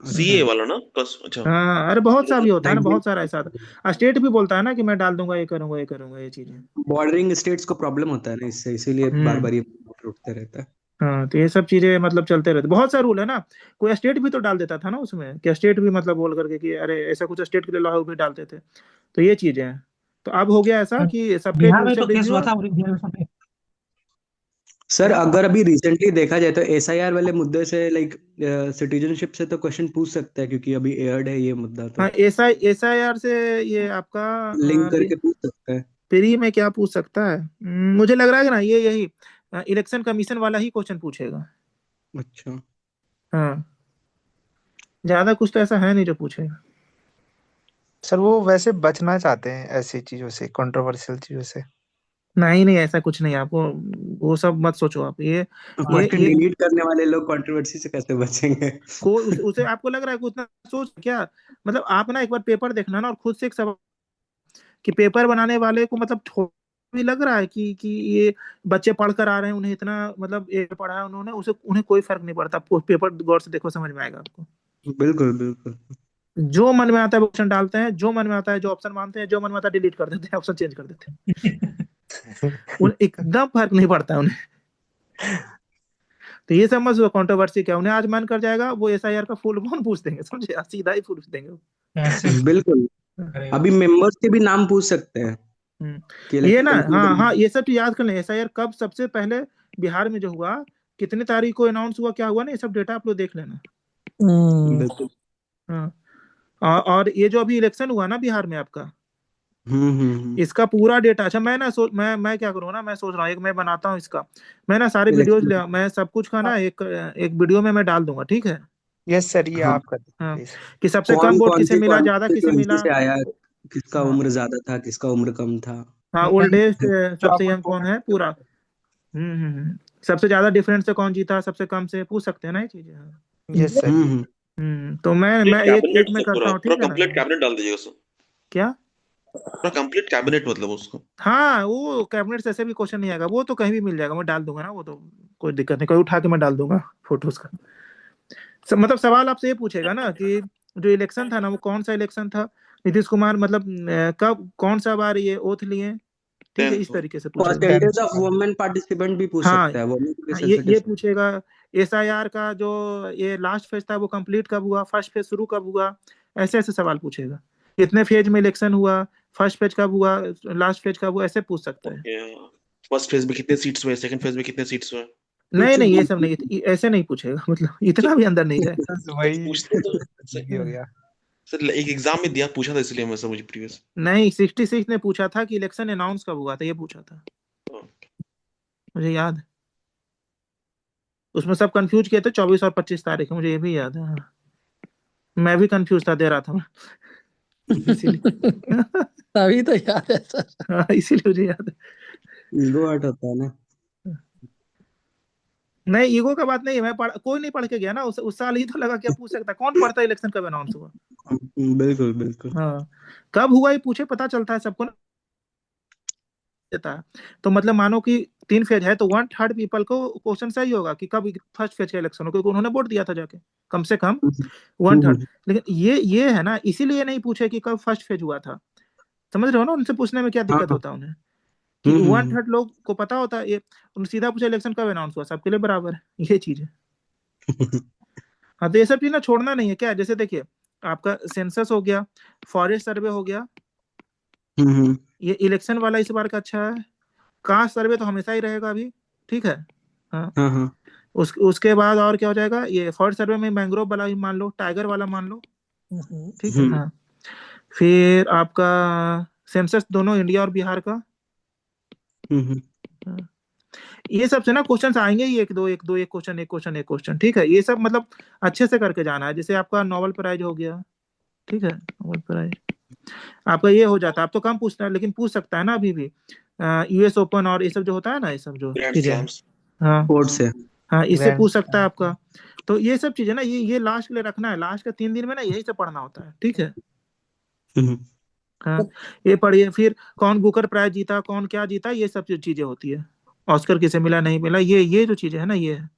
सीए वाला ना? अच्छा। हाँ, अरे बहुत सा भी होता है ना, बहुत सारा ऐसा था। स्टेट भी बोलता है ना कि मैं डाल दूंगा, ये करूंगा, ये करूंगा, ये चीजें। बॉर्डरिंग स्टेट्स को प्रॉब्लम होता है ना इससे, इसीलिए बार बार ये उठते रहता है। हाँ, तो ये सब चीजें मतलब चलते रहते, बहुत सारा रूल है ना। कोई स्टेट भी तो डाल देता था ना उसमें, कि स्टेट भी मतलब बोल करके कि अरे ऐसा कुछ स्टेट के लिए लॉ भी डालते थे। तो ये चीजें हैं। तो अब हो गया ऐसा कि सबके बिहार में तो जुडिशियल केस रिव्यू। हुआ था रिजर्वेशन पे। सर अगर अभी रिसेंटली देखा जाए तो एसआईआर वाले मुद्दे से लाइक सिटीजनशिप से तो क्वेश्चन पूछ सकता है, क्योंकि अभी एयर्ड है ये मुद्दा, तो हाँ, एसआईआर से ये आपका लिंक करके पूछ सकता है। प्री में क्या पूछ सकता है, मुझे लग रहा है कि ना ये यही इलेक्शन कमीशन वाला ही क्वेश्चन पूछेगा। अच्छा। हाँ, ज्यादा कुछ तो ऐसा है नहीं जो पूछेगा। सर वो वैसे बचना चाहते हैं ऐसी चीजों से, कंट्रोवर्शियल चीजों से। नहीं नहीं, ऐसा कुछ नहीं, आपको वो सब मत सोचो आप। ये क्वेश्चन डिलीट करने वाले लोग कंट्रोवर्सी से कैसे बचेंगे? उसे आपको लग रहा है कि उतना सोच क्या, मतलब आप ना एक बार पेपर देखना ना और खुद से एक सवाल कि पेपर बनाने वाले को मतलब थोड़ा भी लग रहा है कि ये बच्चे पढ़ कर आ रहे हैं, उन्हें इतना मतलब ये पढ़ा है उन्होंने, उसे उन्हें कोई फर्क नहीं पड़ता। पेपर गौर से देखो, समझ में आएगा आपको। बिल्कुल बिल्कुल। जो मन में आता है वो ऑप्शन डालते हैं, जो मन में आता है जो ऑप्शन मानते हैं, जो मन में आता है डिलीट कर देते हैं, ऑप्शन चेंज कर देते हैं। उन्हें एकदम फर्क नहीं पड़ता है उन्हें। तो ये समझ लो कंट्रोवर्सी क्या, उन्हें आज मन कर जाएगा वो एसआईआर का फुल फॉर्म पूछ देंगे, समझे, सीधा ही पूछ देंगे। बिल्कुल, अभी मेंबर्स के भी नाम पूछ सकते हैं। ये ना, हाँ हाँ, ये सब याद कर लें। एसआईआर कब सबसे पहले बिहार में जो हुआ, कितने तारीख को अनाउंस हुआ, क्या हुआ ना, ये सब डेटा आप लोग देख लेना। हाँ, और ये जो अभी इलेक्शन हुआ ना बिहार में आपका, इसका पूरा डेटा। अच्छा, मैं ना मैं क्या करूँ ना, मैं सोच रहा हूँ एक मैं बनाता हूँ इसका, मैं ना सारे वीडियोज ले, मैं सब कुछ का ना एक वीडियो में मैं डाल दूंगा, ठीक है? यस सर, ये आप कर दीजिए हाँ, प्लीज। कि सबसे कम वोट किसे मिला, ज्यादा किसे मिला, से आया, किसका उम्र ज्यादा था, किसका उम्र कम था। हाँ, ओल्डेस्ट सबसे यंग कौन है पूरा। सबसे ज्यादा डिफरेंस से कौन जीता, सबसे कम से पूछ सकते हैं ना ये चीजें। Yes sir. तो मैं एक में करता हूँ, ठीक है ना? कंप्लीट कैबिनेट डाल दीजिएगा सर। क्या? पूरा कंप्लीट कैबिनेट मतलब उसको। हाँ, वो कैबिनेट से ऐसे भी क्वेश्चन नहीं आएगा, वो तो कहीं भी मिल जाएगा, मैं डाल दूंगा ना, वो तो कोई दिक्कत नहीं, कोई उठा के मैं डाल दूंगा फोटोज का। मतलब सवाल आपसे ये पूछेगा ना कि जो इलेक्शन था ना, वो कौन सा इलेक्शन था, नीतीश कुमार मतलब कब कौन सा बार ये ओथ लिए, ठीक है, इस तरीके से पूछेगा। परसेंटेज ऑफ वुमेन पार्टिसिपेंट भी पूछ हाँ, सकता है वो, ये पूछेगा। एसआईआर का जो ये लास्ट फेज था वो कंप्लीट कब हुआ, फर्स्ट फेज शुरू कब हुआ, ऐसे ऐसे सवाल पूछेगा। कितने फेज में इलेक्शन हुआ, फर्स्ट फेज कब हुआ, लास्ट फेज कब हुआ, ऐसे पूछ सकता है। फर्स्ट फेज में कितने सीट्स हुए, सेकंड फेज में कितने सीट्स हुए? नहीं नहीं, ये सब नहीं, ऐसे नहीं पूछेगा, मतलब इतना भी अंदर नहीं जाए। वही पूछते तो हो गया सर, एक एग्जाम में दिया पूछा था इसलिए मैं सर, मुझे प्रीवियस नहीं, 66 ने पूछा था कि इलेक्शन अनाउंस कब हुआ था, ये पूछा था, मुझे याद है। उसमें सब कंफ्यूज किए थे 24 और 25 तारीख, मुझे ये भी याद है। हाँ, मैं भी कंफ्यूज था, दे रहा था इसीलिए। तभी तो याद है सर। हाँ, इसीलिए मुझे याद है। ईगो हर्ट होता है ना। नहीं, ईगो का बात नहीं है, कोई नहीं पढ़ के गया ना, उस साल ही तो लगा क्या पूछ सकता, कौन पढ़ता है इलेक्शन कब अनाउंस हुआ। बिल्कुल बिल्कुल। हाँ, कब हुआ ये पूछे, पता चलता है सबको ना, देता है। तो मतलब मानो कि 3 फेज है तो 1/3 पीपल को क्वेश्चन सही होगा कि कब फर्स्ट फेज का इलेक्शन हो, क्योंकि उन्होंने वोट दिया था जाके, कम से कम 1/3। लेकिन ये है ना, इसीलिए नहीं पूछे कि कब फर्स्ट फेज हुआ था, समझ रहे हो ना, उनसे पूछने में क्या दिक्कत होता है उन्हें, कि 1/3 लोग को पता होता है। ये सीधा पूछे इलेक्शन कब अनाउंस हुआ, सबके लिए बराबर है, ये चीज है। हाँ, तो ये सब चीज ना छोड़ना नहीं है क्या, जैसे देखिए आपका सेंसस हो गया, फॉरेस्ट सर्वे हो गया, ये इलेक्शन वाला इस बार का अच्छा है। कास्ट सर्वे तो हमेशा ही रहेगा अभी, ठीक है। हाँ, उसके बाद और क्या हो जाएगा, ये फॉरेस्ट सर्वे में मैंग्रोव वाला ही मान लो, टाइगर वाला मान लो, ठीक है। हाँ, फिर आपका सेंसस दोनों इंडिया और बिहार का, ये सब से ना क्वेश्चंस आएंगे ही, एक क्वेश्चन, ठीक है। ये सब मतलब अच्छे से करके जाना है। जैसे आपका नोबेल प्राइज हो गया, ठीक है, नोबेल प्राइज आपका ये हो जाता है। आप तो कम पूछता है, लेकिन पूछ सकता है ना अभी भी। यूएस ओपन और ये सब जो होता है ना, ये सब जो ग्रैंड चीजें, स्लैम्स। हाँ कोर्ट से हाँ, इससे ग्रैंड पूछ सकता है आपका। तो ये सब चीजें ना, ये लास्ट के लिए रखना है। लास्ट के 3 दिन में ना यही सब पढ़ना होता है, ठीक है। हम्म, हाँ, ये पढ़िए। फिर कौन बुकर प्राइज जीता, कौन क्या जीता, ये सब जो चीजें होती है। ऑस्कर किसे मिला, नहीं मिला, ये जो चीजें है ना, ये है।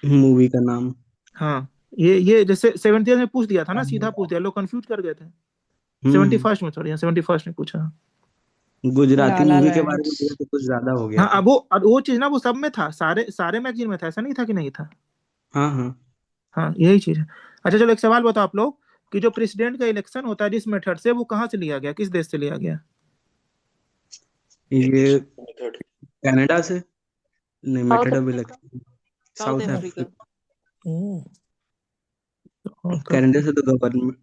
मूवी का नाम। हाँ, ये जैसे 70 में पूछ दिया था ना, सीधा पूछ दिया, लोग कंफ्यूज कर गए थे। 71 में, सॉरी, 71 में पूछा। गुजराती ला मूवी के लैंड। बारे में बोला तो कुछ ज्यादा हो गया हाँ, था। अब वो चीज ना, वो सब में था, सारे मैगजीन में था, ऐसा नहीं था कि नहीं था। हाँ हाँ। हाँ, यही चीज है। अच्छा चलो, एक सवाल बताओ आप लोग कि जो प्रेसिडेंट का इलेक्शन होता है जिस मेथड से, वो कहाँ से लिया गया, किस देश से लिया गया? ये मेथड कनाडा से नहीं, south method of Africa. Election south south Africa. Canada से तो गवर्नमेंट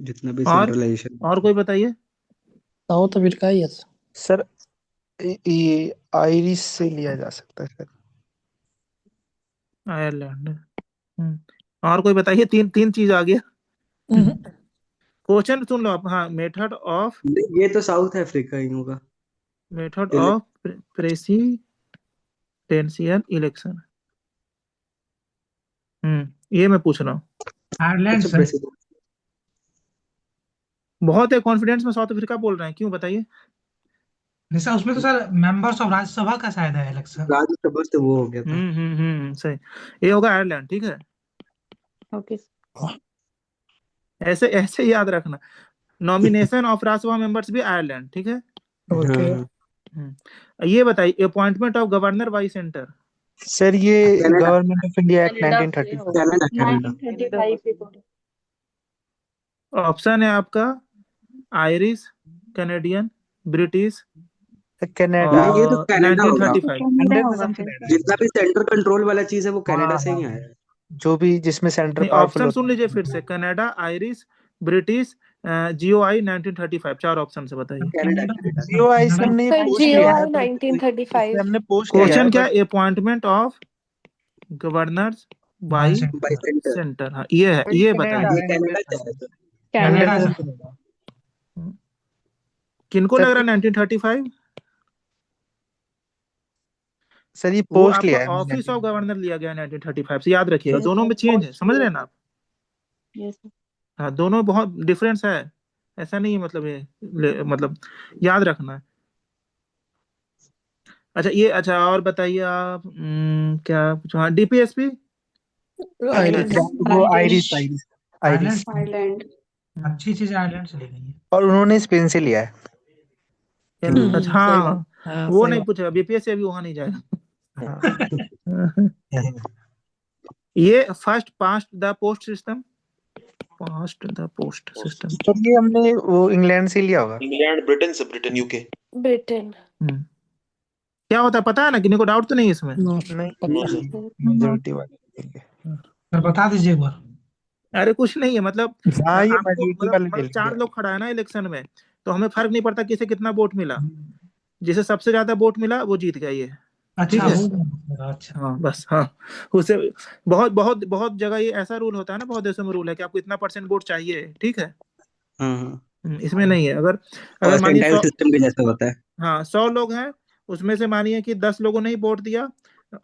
जितना भी सेंट्रलाइजेशन। और कोई बताइए। साउथ अफ्रीका ही है। सर ये आयरिश से लिया जा सकता है सर। आयरलैंड। और कोई बताइए। तीन तीन चीज आ गया। क्वेश्चन सुन लो आप। हाँ, मेथड ऑफ ये तो साउथ अफ्रीका ही होगा। Method of presidential election. ये मैं पूछ रहा हूँ। आयरलैंड अच्छा, सर। प्रेसिडेंट बहुत है कॉन्फिडेंस में साउथ अफ्रीका बोल रहे हैं, क्यों बताइए? जैसा उसमें तो सर मेंबर्स ऑफ राज्यसभा का शायद है इलेक्शन। राज्यसभा से वो हो गया था। सही। ये होगा आयरलैंड, ठीक है। ओके। ऐसे ऐसे याद रखना। नॉमिनेशन ऑफ राज्यसभा मेंबर्स भी आयरलैंड, ठीक है। ओके। ये बताइए, appointment of governor by centre. Sir ये Canada government of India act Canada से 1930। होगा। Canada Canada 1935 report. ऑप्शन है आपका आयरिश, कैनेडियन, ब्रिटिश कनाडा। नहीं, ये तो और कनाडा होगा। 1935। कनाडा होगा 100% फिर। कनाडा है। जितना भी सेंट्रल कंट्रोल वाला चीज है वो कनाडा हाँ से हाँ ही आया है। जो भी जिसमें सेंटर नहीं, पावरफुल ऑप्शन होता सुन लीजिए फिर से। Canada, Irish, British, GOI 1935। 4 option से बताइए। कनाडा है। कनाडा जियो आई से हमने सर पोस्ट जियो किया है आई बट इसमें 1935। हमने पोस्ट किया है क्वेश्चन क्या? But appointment of governors by by by centre. Centre. Centre. हाँ, ये है, ये कनाडा बताइए। ये है कनाडा यूएस से आया था। Canada Canada. सर। किनको सर लग रहा है 1935? सर ये वो पोस्ट आपका लिया है हमने। ऑफिस ऑफ गवर्नर लिया गया 1935 से, याद रखिएगा। यस दोनों सर, में चेंज है, पोस्ट समझ किया रहे है। हैं ना आप? Yes sir. हाँ, दोनों बहुत डिफरेंस है। ऐसा नहीं है, मतलब ये मतलब याद रखना है। अच्छा, ये अच्छा, और बताइए आप। क्या पूछा? हाँ, डीपीएसपी। आयरिश। वो Irish. Irish Irish Ireland Irish Ireland. अच्छी चीज आयरलैंड से ली गई है। और उन्होंने स्पेन से लिया है। अच्छा, सही हाँ बात। हाँ, वो सही नहीं बात। पूछा। बीपीएससी अभी वहां नहीं जाएगा। हाँ। ये first past the post system. Past the post system. तो ये हमने वो इंग्लैंड से लिया होगा। इंग्लैंड, ब्रिटेन से, ब्रिटेन, यूके। ब्रिटेन। क्या होता है पता है ना? किसी को डाउट तो नहीं है इसमें? नो नहीं नो पता। सर। मेजोरिटी वाले लेंगे। सर बता दीजिए एक बार। अरे कुछ नहीं है, मतलब हाँ ये आपको मेजोरिटी वाले ले मतलब लेंगे। 4 लोग खड़ा है ना इलेक्शन में, तो हमें फर्क नहीं पड़ता किसे कितना वोट मिला। जिसे सबसे ज्यादा वोट मिला वो जीत गया, ये ठीक अच्छा है। वो अच्छा। हाँ बस, हाँ। उसे बहुत बहुत बहुत जगह ये ऐसा रूल होता है ना, बहुत देशों में रूल है कि आपको इतना % वोट चाहिए, ठीक है। हाँ, इसमें नहीं है। अगर अगर मानिए परसेंटाइल 100, सिस्टम के जैसा होता है। हाँ 100 लोग हैं, उसमें से मानिए कि 10 लोगों ने ही वोट दिया,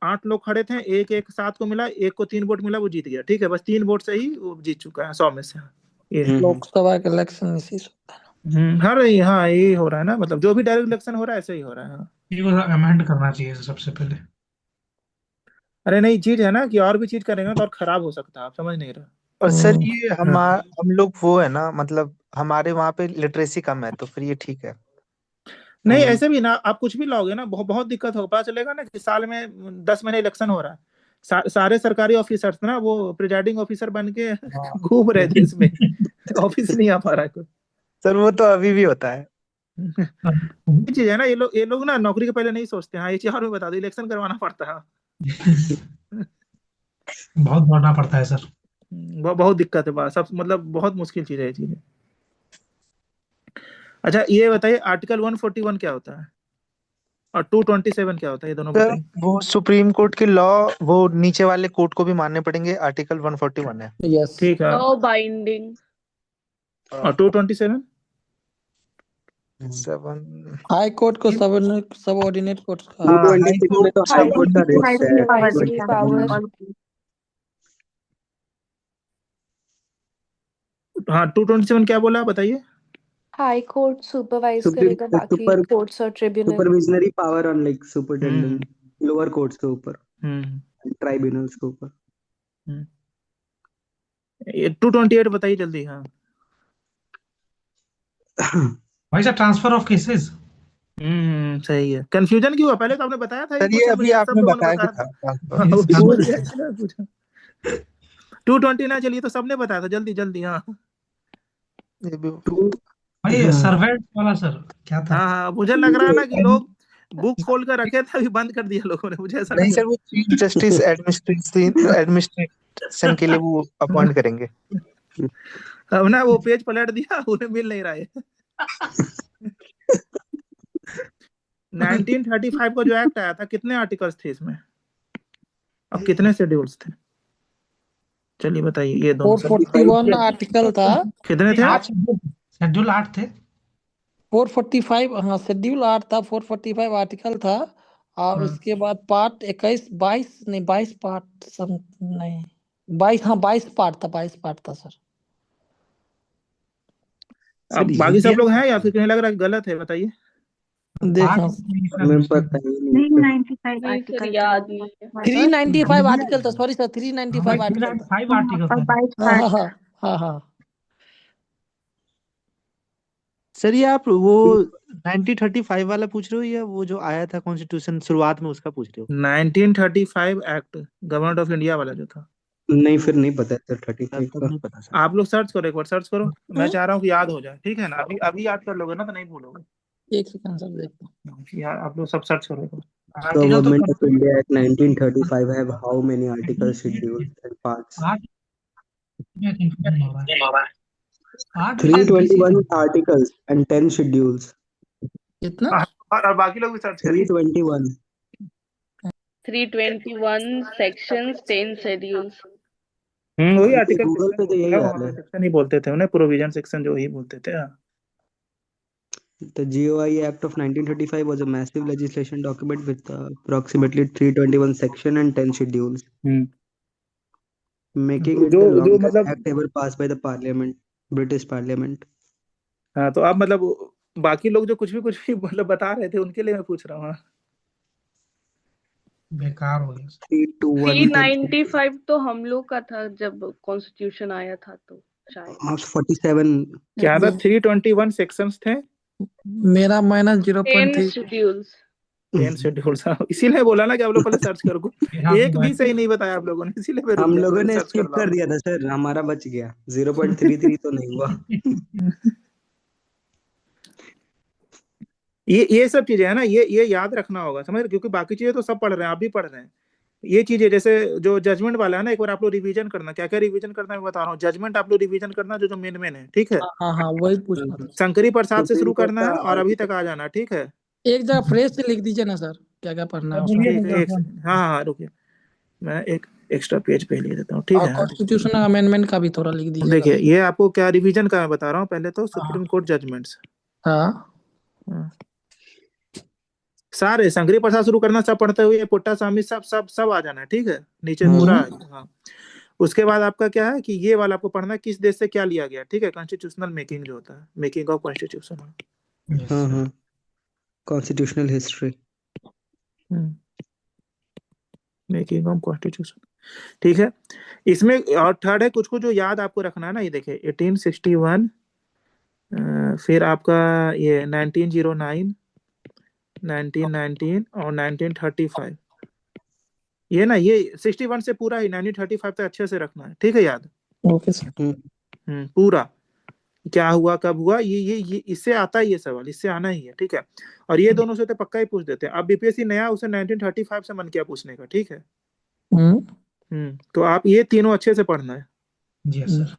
8 लोग खड़े थे, एक एक 7 को मिला, एक को 3 वोट मिला, वो जीत गया, ठीक है। बस 3 वोट से ही वो जीत चुका है 100 में से। ये है। लोकसभा का इलेक्शन इसी से होता है ना। हर हाँ, यही हो रहा है ना, मतलब जो भी डायरेक्ट इलेक्शन हो रहा है ऐसे ही हो रहा है। हाँ। ये अमेंड करना चाहिए सबसे पहले। अरे नहीं, चीज है ना कि और भी चीज करेंगे ना तो और खराब हो सकता है, आप समझ नहीं रहे। और सर ये हाँ। हम लोग वो है ना, मतलब हमारे वहाँ पे लिटरेसी कम है तो फिर ये ठीक है। नहीं, ऐसे भी ना आप कुछ भी लाओगे ना, बहुत बहुत दिक्कत होगा। पता चलेगा ना कि साल में 10 महीने इलेक्शन हो रहा है, सारे सरकारी ऑफिसर्स ना वो प्रिजाइडिंग ऑफिसर बन के घूम रहे देश में। ऑफिस नहीं आ पा रहा है कोई। सर वो तो अभी भी होता है। ये चीज है ना, ये लोग ना नौकरी के पहले नहीं सोचते। हाँ, ये चीज और मैं बता दूं, इलेक्शन करवाना पड़ता है। बहुत बढ़ना पड़ता है सर। बहुत दिक्कत है बात, सब मतलब बहुत मुश्किल चीज है ये चीज। अच्छा, ये बताइए आर्टिकल 141 क्या होता है? और 227 क्या होता है, ये दोनों सर बताइए। वो सुप्रीम कोर्ट के लॉ वो नीचे वाले कोर्ट को भी मानने पड़ेंगे, आर्टिकल 141 है। यस ठीक है। Law binding. और 227 7 हाई कोर्ट को सबऑर्डिनेट कोर्ट का 226 में तो हाई हाई कोर्ट का रेस्ट है, सुपरवाइजरी 27 पावर। में हाँ 227 क्या बोला बताइए। हाई कोर्ट सुपरवाइज सुप्रीम करेगा बाकी सुपर कोर्ट्स और tribunal. सुपरविजनरी power on like superintendent lower courts के ऊपर, ट्राइब्यूनल्स के ऊपर। ये 228 बताइए जल्दी। हाँ भाई साहब ट्रांसफर ऑफ केसेस। सही है। कंफ्यूजन क्यों हुआ, पहले तो आपने बताया था, सर ये क्वेश्चन अभी मुझे सब आपने लोगों ने बताया कि बताया था था। वो भूल गया इसलिए पूछा। 229 चलिए तो सबने बताया था, जल्दी जल्दी। हाँ भाई सर्वेंट वाला सर क्या था? हाँ मुझे लग रहा है ना कि लोग बुक खोल कर रखे थे, अभी बंद कर दिया लोगों ने, मुझे ऐसा नहीं लग सर, वो चीफ जस्टिस एडमिनिस्ट्रेशन के लिए वो अपॉइंट करेंगे। अब ना वो पेज पलट दिया, उन्हें मिल नहीं रहा है। 1935 का जो एक्ट आया था, कितने आर्टिकल्स थे इसमें और कितने शेड्यूल्स थे, चलिए बताइए। ये दोनों 441 आर्टिकल था। कितने थे? शेड्यूल 8 थे। 445 हाँ शेड्यूल 8 था, 445 आर्टिकल था। और उसके बाद पार्ट 21 22 नहीं 22 पार्ट नहीं 22 हाँ 22 पार्ट था, 22 पार्ट था सर। अब बाकी सब लोग हैं या फिर कहीं लग रहा है गलत है, बताइए। देखो हमें पता ही नहीं। 395 नहीं सर, आर्टिकल याद नहीं है। 395 आर्टिकल था, सॉरी सर 395 आर्टिकल था। 5 आर्टिकल और था। 22 हाँ पार्ट। हाँ हाँ हाँ। सर ये आप वो 1935 वाला पूछ रहे हो या वो जो आया था कॉन्स्टिट्यूशन शुरुआत में उसका पूछ रहे हो? 1935 एक्ट गवर्नमेंट ऑफ इंडिया वाला जो था। नहीं फिर नहीं पता है 35 तब का। नहीं पता सर। आप लोग सर्च करो, एक बार सर्च करो। मैं चाह रहा हूँ कि याद हो जाए, ठीक है ना। अभी अभी याद कर लोगे ना तो नहीं भूलोगे। एक सेकंड सर देखता हूँ। यार आप लोग सब सर्च करो एक बार। Government of India Act 1935 have how many articles, schedules and parts? 321 articles and 10 schedules. कितना? और बाकी लोग भी सर्च करिए। 321 321 सेक्शंस 10 शेड्यूल्स। वही आर्टिकल गूगल पे तो यही आ रहा है। सेक्शन ही बोलते थे उन्हें, प्रोविजन सेक्शन जो ही बोलते थे। The GOI Act of 1935 was a massive legislation document with approximately 321 sections and 10 schedules, making it the longest act ever passed by the Parliament, British Parliament. हाँ तो अब मतलब बाकी लोग जो कुछ भी मतलब बता रहे थे उनके लिए मैं पूछ रहा हूँ। बेकार हो गया। 395 तो हम लोग का था जब कॉन्स्टिट्यूशन आया था, तो शायद 47 क्या था? 321 सेक्शंस थे, मेरा माइनस 0.3 शेड्यूल्स। 10 शेड्यूल्स। इसीलिए बोला ना कि आप लोग पहले सर्च करो। एक भी सही नहीं बताया आप लोगों ने, इसीलिए मैं रुक हम गया, लोगों पहले ने सर्च स्किप कर कर दिया था सर, हमारा बच गया। 0.33 तो नहीं हुआ। ये सब चीजें है ना, ये याद रखना होगा, समझ रहे? क्योंकि बाकी चीजें तो सब पढ़ रहे हैं, आप भी पढ़ रहे हैं। ये चीजें जैसे जो जजमेंट वाला है ना, एक बार आप लोग रिवीजन करना। क्या क्या रिवीजन करना मैं बता रहा हूँ। जजमेंट आप लोग रिवीजन करना, जो जो मेन है, ठीक है। हाँ हाँ वही पूछना था। शंकरी प्रसाद से शुरू करना है और अभी तक आ जाना, ठीक है। एक जगह फ्रेश से लिख दीजिए ना सर, क्या क्या पढ़ना है उसमें। ठीक है, हाँ रुकिए, मैं एक एक्स्ट्रा पेज पे ले देता हूँ, ठीक है। कॉन्स्टिट्यूशनल अमेंडमेंट का भी थोड़ा लिख दीजिएगा। देखिए ये आपको क्या रिवीजन का मैं बता रहा हूँ। पहले तो सुप्रीम कोर्ट जजमेंट्स, सारे शंकरी प्रसाद शुरू करना, सब पढ़ते हुए पुट्टा स्वामी सब सब सब आ जाना है, ठीक है। नीचे पूरा हाँ। उसके बाद आपका क्या है कि ये वाला आपको पढ़ना है, किस देश से क्या लिया गया, ठीक है। कॉन्स्टिट्यूशनल मेकिंग जो होता है, मेकिंग ऑफ कॉन्स्टिट्यूशन। हाँ constitutional history, making of constitution, ठीक है। इसमें और थर्ड है, कुछ कुछ जो याद आपको रखना है ना। ये देखिए 1861, फिर आपका ये 1909, 1919 और 1935। ये ना ये 61 से पूरा ही 1935 तक अच्छे से रखना है, ठीक है याद। Okay sir. पूरा क्या हुआ कब हुआ, ये इससे आता है ये सवाल, इससे आना ही है, ठीक है। और ये दोनों से तो पक्का ही पूछ देते हैं। अब बीपीएससी नया उसे 1935 से मन किया पूछने का, ठीक है। तो आप ये तीनों अच्छे से पढ़ना है। जी सर।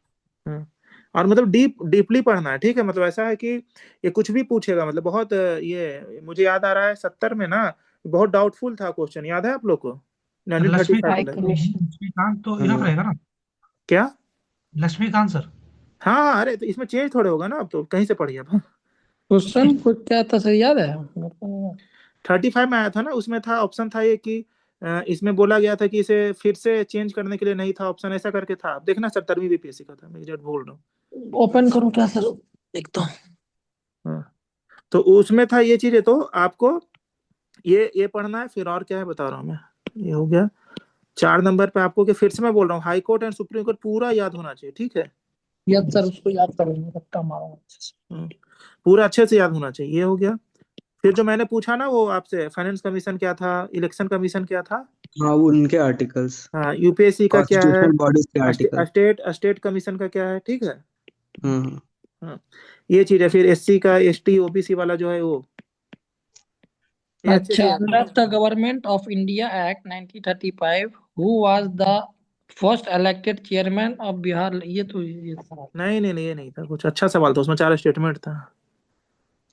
और मतलब डीपली पढ़ना है, ठीक है। मतलब ऐसा है कि ये कुछ भी पूछेगा, मतलब बहुत ये मुझे याद आ रहा है 70 में ना बहुत डाउटफुल था क्वेश्चन, याद है आप लोग को? 1935 लक्ष्मीकांत वाला। लक्ष्मीकांत तो इनफ रहेगा ना? क्या? लक्ष्मीकांत सर। हाँ अरे तो इसमें चेंज थोड़े होगा ना, अब तो कहीं से पढ़िए अब। क्वेश्चन कुछ क्या था सर, याद है? 35 में आया था ना, उसमें था ऑप्शन था ये कि इसमें बोला गया था कि इसे फिर से चेंज करने के लिए नहीं था ऑप्शन, ऐसा करके था। आप देखना 70वीं बीपीएससी का था, मैं एग्जैक्ट बोल रहा हूँ। ओपन करूं क्या सर, देखता हूँ। हाँ, तो उसमें था ये चीजें, तो आपको ये पढ़ना है। फिर और क्या है बता रहा हूँ मैं, ये हो गया 4 नंबर पे आपको, कि फिर से मैं बोल रहा हूँ high court and supreme court पूरा याद होना चाहिए, ठीक है। याद सर, उसको याद करूंगा, रट्टा मारूंगा अच्छे से। पूरा अच्छे से याद होना चाहिए, ये हो गया। फिर जो मैंने पूछा ना वो आपसे, फाइनेंस कमीशन क्या था, इलेक्शन कमीशन क्या था? हाँ उनके आर्टिकल्स, हाँ, यूपीएससी का क्या है, कॉन्स्टिट्यूशनल बॉडीज के आर्टिकल। स्टेट कमीशन का क्या है, ठीक है। हाँ हाँ, ये चीज है। फिर एससी का, एसटी ओबीसी वाला जो है वो, ये अच्छे अच्छा, से under the government of India act 1935 who was the first elected chairman of Bihar, ये तो ये था। नहीं ये नहीं था कुछ, अच्छा सवाल था, उसमें 4 स्टेटमेंट था।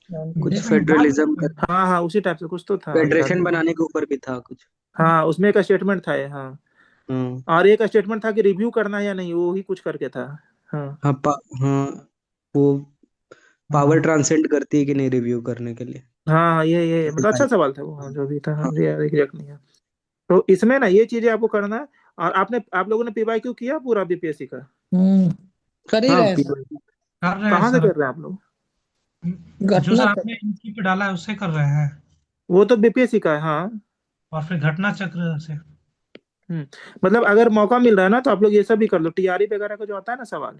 कुछ फेडरलिज्म का, हाँ उसी टाइप से कुछ तो था, याद फेडरेशन नहीं। बनाने के ऊपर भी था कुछ। हाँ उसमें एक स्टेटमेंट था ये, हाँ। और एक स्टेटमेंट था कि रिव्यू करना है या नहीं, वो ही कुछ करके था। हाँ हाँ वो पावर ट्रांसेंड करती है कि नहीं रिव्यू करने के लिए। हाँ ये मतलब अच्छा सवाल था वो, हाँ जो भी था, हाँ मुझे याद एग्जैक्ट नहीं है। तो इसमें ना ये चीजें आपको करना है। और आप लोगों ने पीवाईक्यू किया पूरा बीपीएससी का? कर ही हाँ रहे हैं सर। कर रहे हैं कहाँ से सर। कर रहे हैं आप लोग? जो सर आपने इनकी पे डाला है उससे कर रहे हैं, वो तो बीपीएससी का है, हाँ। और फिर घटना चक्र से। मतलब अगर मौका मिल रहा है ना तो आप लोग ये सब भी कर लो, टीआरई वगैरह का जो आता है ना सवाल,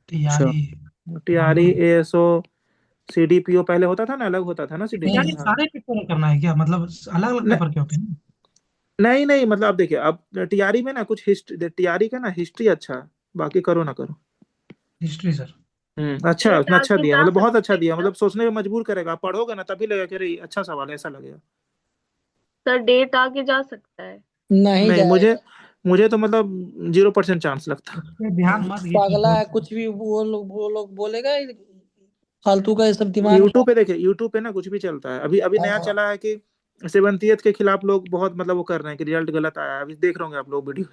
तैयारी टीआरई, एएसओ, सीडीपीओ पहले होता था ना, अलग होता था ना यानी सीडीपीओ। हाँ सारे पेपर करना है क्या? मतलब अलग अलग पेपर क्या होते हैं? नहीं मतलब आप देखिए, अब टीआरई में ना कुछ हिस्ट्री, टीआरई का ना हिस्ट्री अच्छा है, बाकी करो ना करो। History sir. अच्छा, उसने अच्छा आगे दिया, जा मतलब बहुत अच्छा सकते दिया, हैं मतलब सोचने में मजबूर करेगा। आप पढ़ोगे ना तभी लगेगा कि अरे अच्छा सवाल है, ऐसा लगेगा। सर, डेट आगे जा सकता है? नहीं नहीं, मुझे जाएगा। मुझे तो मतलब 0% चांस लगता। उस पे ध्यान मत ये चीज पागला बोल। है, कुछ भी वो लोग बोलेगा फालतू का, ये सब दिमाग में। यूट्यूब पे देखिए, यूट्यूब पे ना कुछ भी चलता है। अभी नया चला है कि 70th के खिलाफ लोग बहुत मतलब वो कर रहे हैं कि रिजल्ट गलत आया है। अभी देख रहे होंगे आप लोग वीडियो।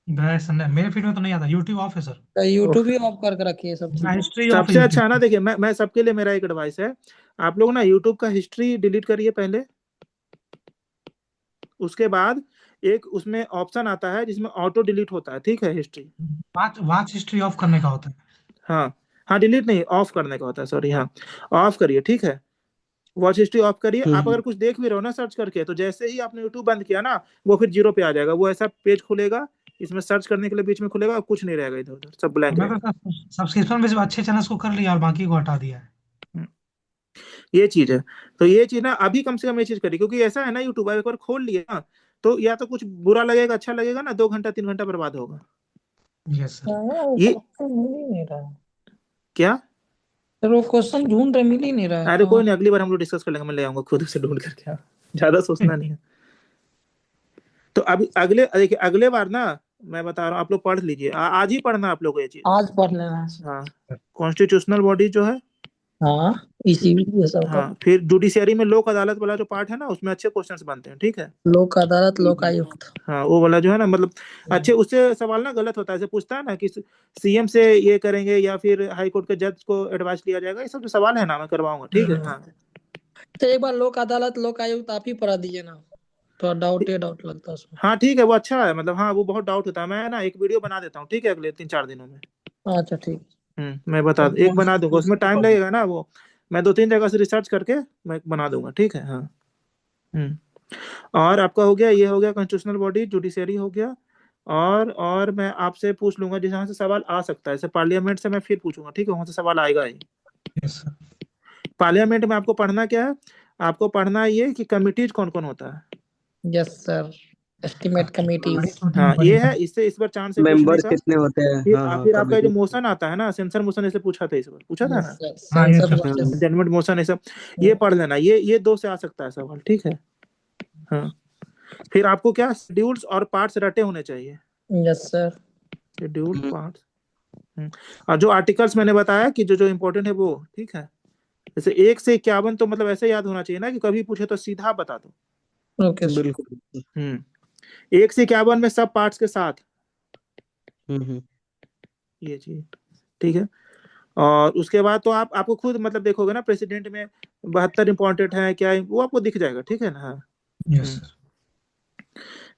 मेरे फीड में तो नहीं आता, यूट्यूब ऑफ है सर। यूट्यूब ही ऑफ करके रखिए सब चीज। हिस्ट्री ऑफ है सबसे अच्छा है ना, यूट्यूब। देखिए मैं सबके लिए मेरा एक एडवाइस है, आप लोग ना यूट्यूब का हिस्ट्री डिलीट करिए पहले। उसके बाद एक उसमें ऑप्शन आता है जिसमें ऑटो डिलीट होता है, ठीक है, हिस्ट्री। वॉच हिस्ट्री ऑफ करने का होता है। हाँ डिलीट नहीं, ऑफ करने का होता है, सॉरी। हाँ ऑफ करिए, ठीक है। वॉच हिस्ट्री ऑफ करिए। आप अगर कुछ देख भी रहे हो ना सर्च करके, तो जैसे ही आपने यूट्यूब बंद किया ना, वो फिर 0 पे आ जाएगा। वो ऐसा पेज खुलेगा, इसमें सर्च करने के लिए बीच में खुलेगा, और कुछ नहीं रहेगा इधर उधर, सब ब्लैंक मैं रहेगा। तो सब्सक्रिप्शन में से अच्छे चैनल्स को कर लिया और बाकी को हटा दिया है। ये चीज है। तो ये चीज ना अभी कम से कम ये चीज करिए, क्योंकि ऐसा है ना, यूट्यूब एक बार खोल लिया ना, तो या तो कुछ बुरा लगेगा, अच्छा लगेगा ना, 2 घंटा 3 घंटा बर्बाद होगा। Yes sir. ये मिल ही नहीं रहा। क्या? सर वो क्वेश्चन ढूंढ रहे, मिल ही नहीं रहा है अरे कहाँ। कोई नहीं, अगली बार हम लोग डिस्कस कर लेंगे, मैं ले आऊंगा खुद से ढूंढ करके, ज्यादा सोचना नहीं है। तो अभी अगले देखिए, अगले बार ना मैं बता रहा हूँ, आप लोग पढ़ लीजिए, आज ही पढ़ना आप लोग को ये चीज। आज पढ़ लेना है सर। हाँ, कॉन्स्टिट्यूशनल बॉडी जो है, हाँ इसी ये सब का। हाँ। फिर जुडिशियरी में लोक अदालत वाला जो पार्ट है ना, उसमें अच्छे क्वेश्चंस बनते हैं, ठीक है। लोक अदालत, लोकायुक्त। हाँ वो वाला जो है ना, मतलब अच्छे, उससे सवाल ना गलत होता है। ऐसे पूछता है ना कि सीएम से ये करेंगे या फिर हाई कोर्ट के जज को एडवाइस लिया जाएगा, ये सब जो सवाल है ना मैं करवाऊंगा, ठीक है। हाँ तो एक बार लोक अदालत लोकायुक्त आप ही पढ़ा दीजिए ना, थोड़ा डाउट लगता है उसमें। हाँ ठीक है, वो अच्छा है, मतलब हाँ वो बहुत डाउट होता है। मैं ना एक वीडियो बना देता हूँ, ठीक है, अगले 3-4 दिनों में। अच्छा ठीक। मैं बता एक बना दूंगा, उसमें टाइम लगेगा ना, वो मैं 2-3 जगह से रिसर्च करके मैं बना दूंगा, ठीक है। हाँ और आपका हो गया, ये हो गया कॉन्स्टिट्यूशनल बॉडी, जुडिशरी हो गया। और मैं आपसे पूछ लूंगा जहाँ से सवाल आ सकता है, जैसे पार्लियामेंट से मैं फिर पूछूंगा, ठीक है, वहां से सवाल आएगा ही। Yes sir. पार्लियामेंट में आपको पढ़ना क्या है? आपको पढ़ना है ये कि कमिटीज कौन कौन होता है। Yes sir, estimate committees. हाँ ये है, इससे इस बार चांस है पूछने मेंबर्स का। कितने होते हैं? हाँ फिर आपका जो कमिटी। मोशन आता है ना, सेंसर मोशन, ऐसे पूछा था इस बार, पूछा था यस ना, सर, हाँ yes censure sir. Versus. Judgement motion, ये सब ये पढ़ लेना। ये 2 से आ सकता है सवाल, ठीक है। हाँ फिर आपको क्या शेड्यूल्स और पार्ट्स रटे होने चाहिए। Yes sir. शेड्यूल पार्ट्स और जो आर्टिकल्स मैंने बताया कि जो जो इम्पोर्टेंट है वो, ठीक है। जैसे 1 से 51 तो मतलब ऐसे याद होना चाहिए ना कि कभी पूछे तो सीधा बता दो। Okay sir. बिल्कुल। 1 से 51 में सब पार्ट्स के साथ ये चीज, ठीक है। और उसके बाद तो आपको खुद मतलब देखोगे ना प्रेसिडेंट में 72 इम्पोर्टेंट है क्या है, वो आपको दिख जाएगा, ठीक है ना। हाँ यस सर।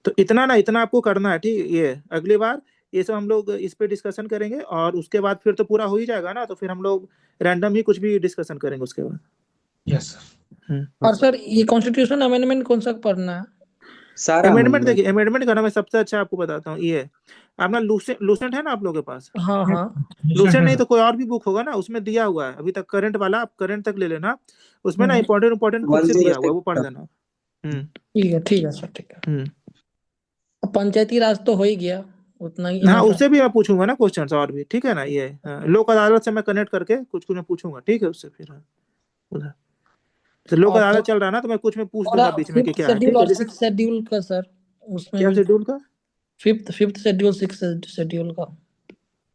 तो इतना आपको करना है, ठीक। ये अगली बार ये सब हम लोग इस पे डिस्कशन करेंगे, और उसके बाद फिर तो पूरा हो ही जाएगा ना, तो फिर हम लोग रैंडम ही कुछ भी डिस्कशन करेंगे उसके बाद। Yes sir. और सर ये कॉन्स्टिट्यूशन अमेंडमेंट कौन सा पढ़ना है? सारा अमेंडमेंट देखिए, अमेंडमेंट करना मैं सबसे अच्छा आपको बताता हूँ। ये अपना लूसेंट है ना आप लोगों के पास? हाँ हाँ लूसेंट नहीं तो कोई और भी बुक होगा ना, उसमें दिया हुआ है अभी तक करंट वाला, आप करंट तक ले लेना। उसमें ना इम्पोर्टेंट खुद से दिया हुआ है, वो पढ़ लेना। ठीक है सर, ठीक है। अब पंचायती राज तो हो ही गया, उतना ही हाँ enough है। उससे भी मैं पूछूंगा ना क्वेश्चंस और भी, ठीक है ना। ये लोक अदालत से मैं कनेक्ट करके कुछ कुछ मैं पूछूंगा, ठीक है उससे फिर उधर। तो लोक और अदालत चल रहा है ना, तो मैं कुछ में पूछ दूंगा बीच में कि 5th क्या है, शेड्यूल ठीक है। और जैसे 6th शेड्यूल का सर, उसमें क्या भी शेड्यूल का? 5th शेड्यूल 6th शेड्यूल का।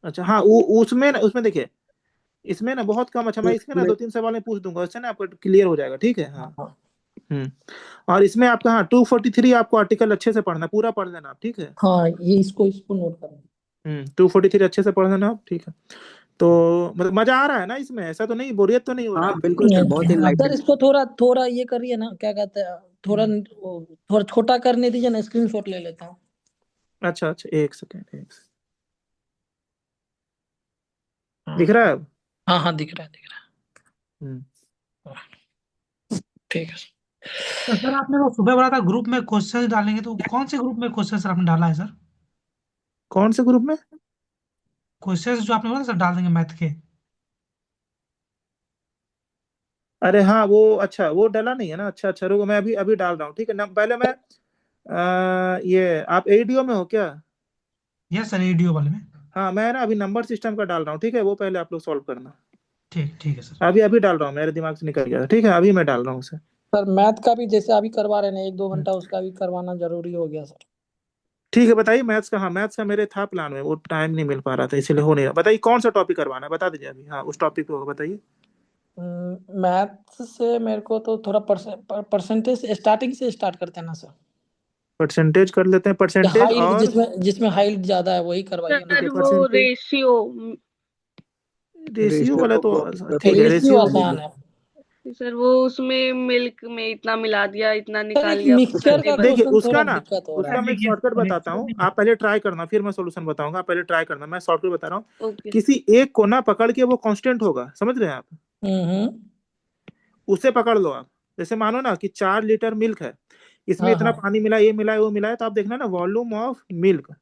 अच्छा हाँ, वो उसमें ना, उसमें देखिए इसमें ना बहुत कम। अच्छा मैं इसके ना 2-3 सवाल में पूछ दूंगा, उससे ना आपका क्लियर हो जाएगा, ठीक है। हाँ और इसमें आपका हाँ 243 आपको आर्टिकल अच्छे से पढ़ना, पूरा पढ़ लेना आप, ठीक है। हाँ ये इसको नोट करना। 243 अच्छे से पढ़ लेना आप, ठीक है। तो मतलब मजा आ रहा है ना इसमें? ऐसा तो नहीं, बोरियत तो नहीं हो रहा है? बिल्कुल सर, बहुत सर इनलाइटेड। इसको थोड़ा ये करिए ना, क्या कहते हैं, थोड़ा छोटा करने दीजिए ना, स्क्रीनशॉट ले लेता हूँ। अच्छा एक सेकेंड, दिख रहा है अब? हाँ दिख रहा है। ठीक है तो सर आपने वो सुबह बोला था ग्रुप में क्वेश्चन डालेंगे, तो कौन से ग्रुप में क्वेश्चन सर आपने डाला है सर? कौन से ग्रुप में? क्वेश्चन जो आपने बोला सर डाल देंगे मैथ के। अरे हाँ वो, अच्छा वो डाला नहीं है ना। अच्छा रुको, मैं अभी अभी डाल रहा हूँ, ठीक है ना। पहले मैं ये आप एडीओ में हो क्या? यस सर, एडीओ वाले में। हाँ मैं ना अभी नंबर सिस्टम का डाल रहा हूँ, ठीक है। वो पहले आप लोग सॉल्व करना। ठीक है सर। अभी डाल रहा हूँ, मेरे दिमाग से निकल गया था, ठीक है। अभी मैं डाल रहा हूँ उसे। सर मैथ का भी जैसे अभी करवा रहे हैं 1-2 घंटा, उसका भी करवाना जरूरी हो गया सर। ठीक है बताइए। मैथ्स का, हाँ मैथ्स का मेरे था प्लान में, वो टाइम नहीं मिल पा रहा था इसलिए हो नहीं रहा। बताइए कौन सा टॉपिक करवाना है, बता दीजिए अभी। हाँ उस टॉपिक पे होगा, बताइए। मैथ से मेरे को तो थोड़ा परसेंटेज स्टार्टिंग से स्टार्ट करते हैं ना सर। परसेंटेज कर लेते हैं, परसेंटेज हाइट और जिसमें हाइट ज्यादा है वही करवाइए ना। सर वो रेशियो वाला तो ठीक है। रेशियो आसान है सर, वो उसमें मिल्क में इतना मिला दिया, इतना सर। निकाल एक लिया। मिक्सचर का देखिए क्वेश्चन उसका थोड़ा ना, दिक्कत हो रहा उसका मैं एक शॉर्टकट बताता हूँ, आप पहले ट्राई करना फिर मैं सॉल्यूशन बताऊंगा। आप पहले ट्राई करना, मैं शॉर्टकट बता रहा हूँ। किसी एक को ना पकड़ के, वो कांस्टेंट होगा, समझ रहे हैं आप? है। उसे पकड़ लो आप। जैसे मानो ना कि 4 लीटर मिल्क है, इसमें इतना पानी मिला, ये मिला है, वो मिला है, तो आप देखना ना वॉल्यूम ऑफ मिल्क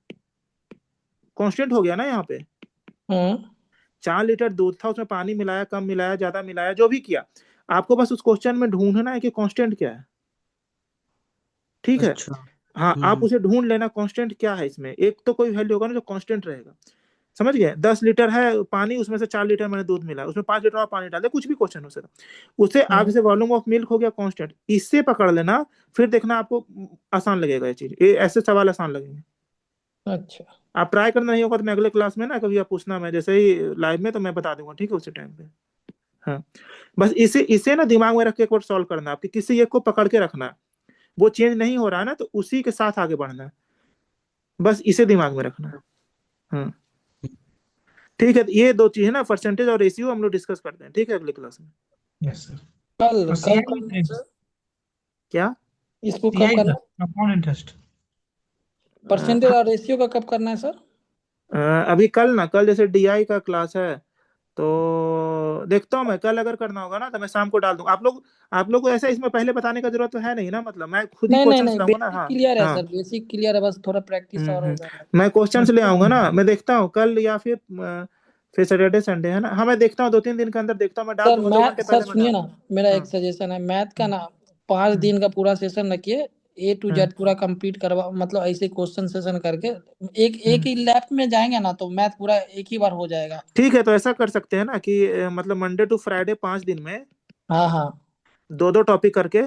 कांस्टेंट हो गया ना यहाँ पे। 4 लीटर दूध था, उसमें पानी मिलाया, कम मिलाया, ज्यादा मिलाया, जो भी किया, आपको बस उस क्वेश्चन में ढूंढना है कि कांस्टेंट क्या है, ठीक है। अच्छा। हाँ आप उसे ढूंढ लेना कांस्टेंट क्या है इसमें। एक तो कोई वैल्यू होगा ना जो कांस्टेंट रहेगा, समझ गए। 10 लीटर है पानी, उसमें से 4 लीटर मैंने दूध मिला, उसमें 5 लीटर और पानी डाल दे, कुछ भी क्वेश्चन हो सकता, उसे आप जैसे वॉल्यूम ऑफ मिल्क हो गया कांस्टेंट, इससे पकड़ लेना। फिर देखना आपको आसान लगेगा ये चीज, ये ऐसे सवाल आसान लगेंगे। अच्छा आप ट्राई करना, नहीं होगा तो मैं अगले क्लास में ना कभी आप पूछना, मैं जैसे ही लाइव में तो मैं बता दूंगा, ठीक है, उसी टाइम पे। हाँ बस इसे ना दिमाग में रख के एक बार सॉल्व करना, आपकी किसी एक को पकड़ के रखना, वो चेंज नहीं हो रहा है ना, तो उसी के साथ आगे बढ़ना है, बस इसे दिमाग में रखना। हाँ ठीक है, ये 2 चीज है ना, परसेंटेज और रेशियो, हम लोग डिस्कस करते हैं, ठीक है, अगली क्लास में। Yes sir. कल क्या इसको कब करना? कंपाउंड इंटरेस्ट, परसेंटेज और रेशियो का कब करना है सर? अभी कल जैसे डीआई का क्लास है, तो देखता हूँ मैं कल, अगर करना होगा ना तो मैं शाम को डाल दूंगा। आप लोग को ऐसा इसमें पहले बताने का जरूरत तो है नहीं ना, मतलब मैं खुद ही क्वेश्चंस नहीं लाऊंगा ना। हाँ क्लियर है हाँ सर, बेसिक क्लियर है, बस थोड़ा प्रैक्टिस और हो जाएगा। मैं क्वेश्चंस ले आऊंगा ना, मैं देखता हूँ कल या फिर सैटरडे संडे है ना। हाँ मैं देखता हूँ 2-3 दिन के अंदर देखता हूँ, मैं डाल सर दूंगा, 2 घंटे सर पहले मैं सुनिए डाल ना, दूंगा। मेरा एक सजेशन है, मैथ का ना 5 दिन का पूरा सेशन रखिए, A to Z पूरा कंप्लीट करवा, मतलब ऐसे क्वेश्चन सेशन करके एक ही लैब में जाएंगे ना, तो मैथ पूरा एक ही बार हो जाएगा। ठीक है, तो ऐसा कर सकते हैं ना कि मतलब मंडे टू फ्राइडे 5 दिन में हाँ 2 टॉपिक करके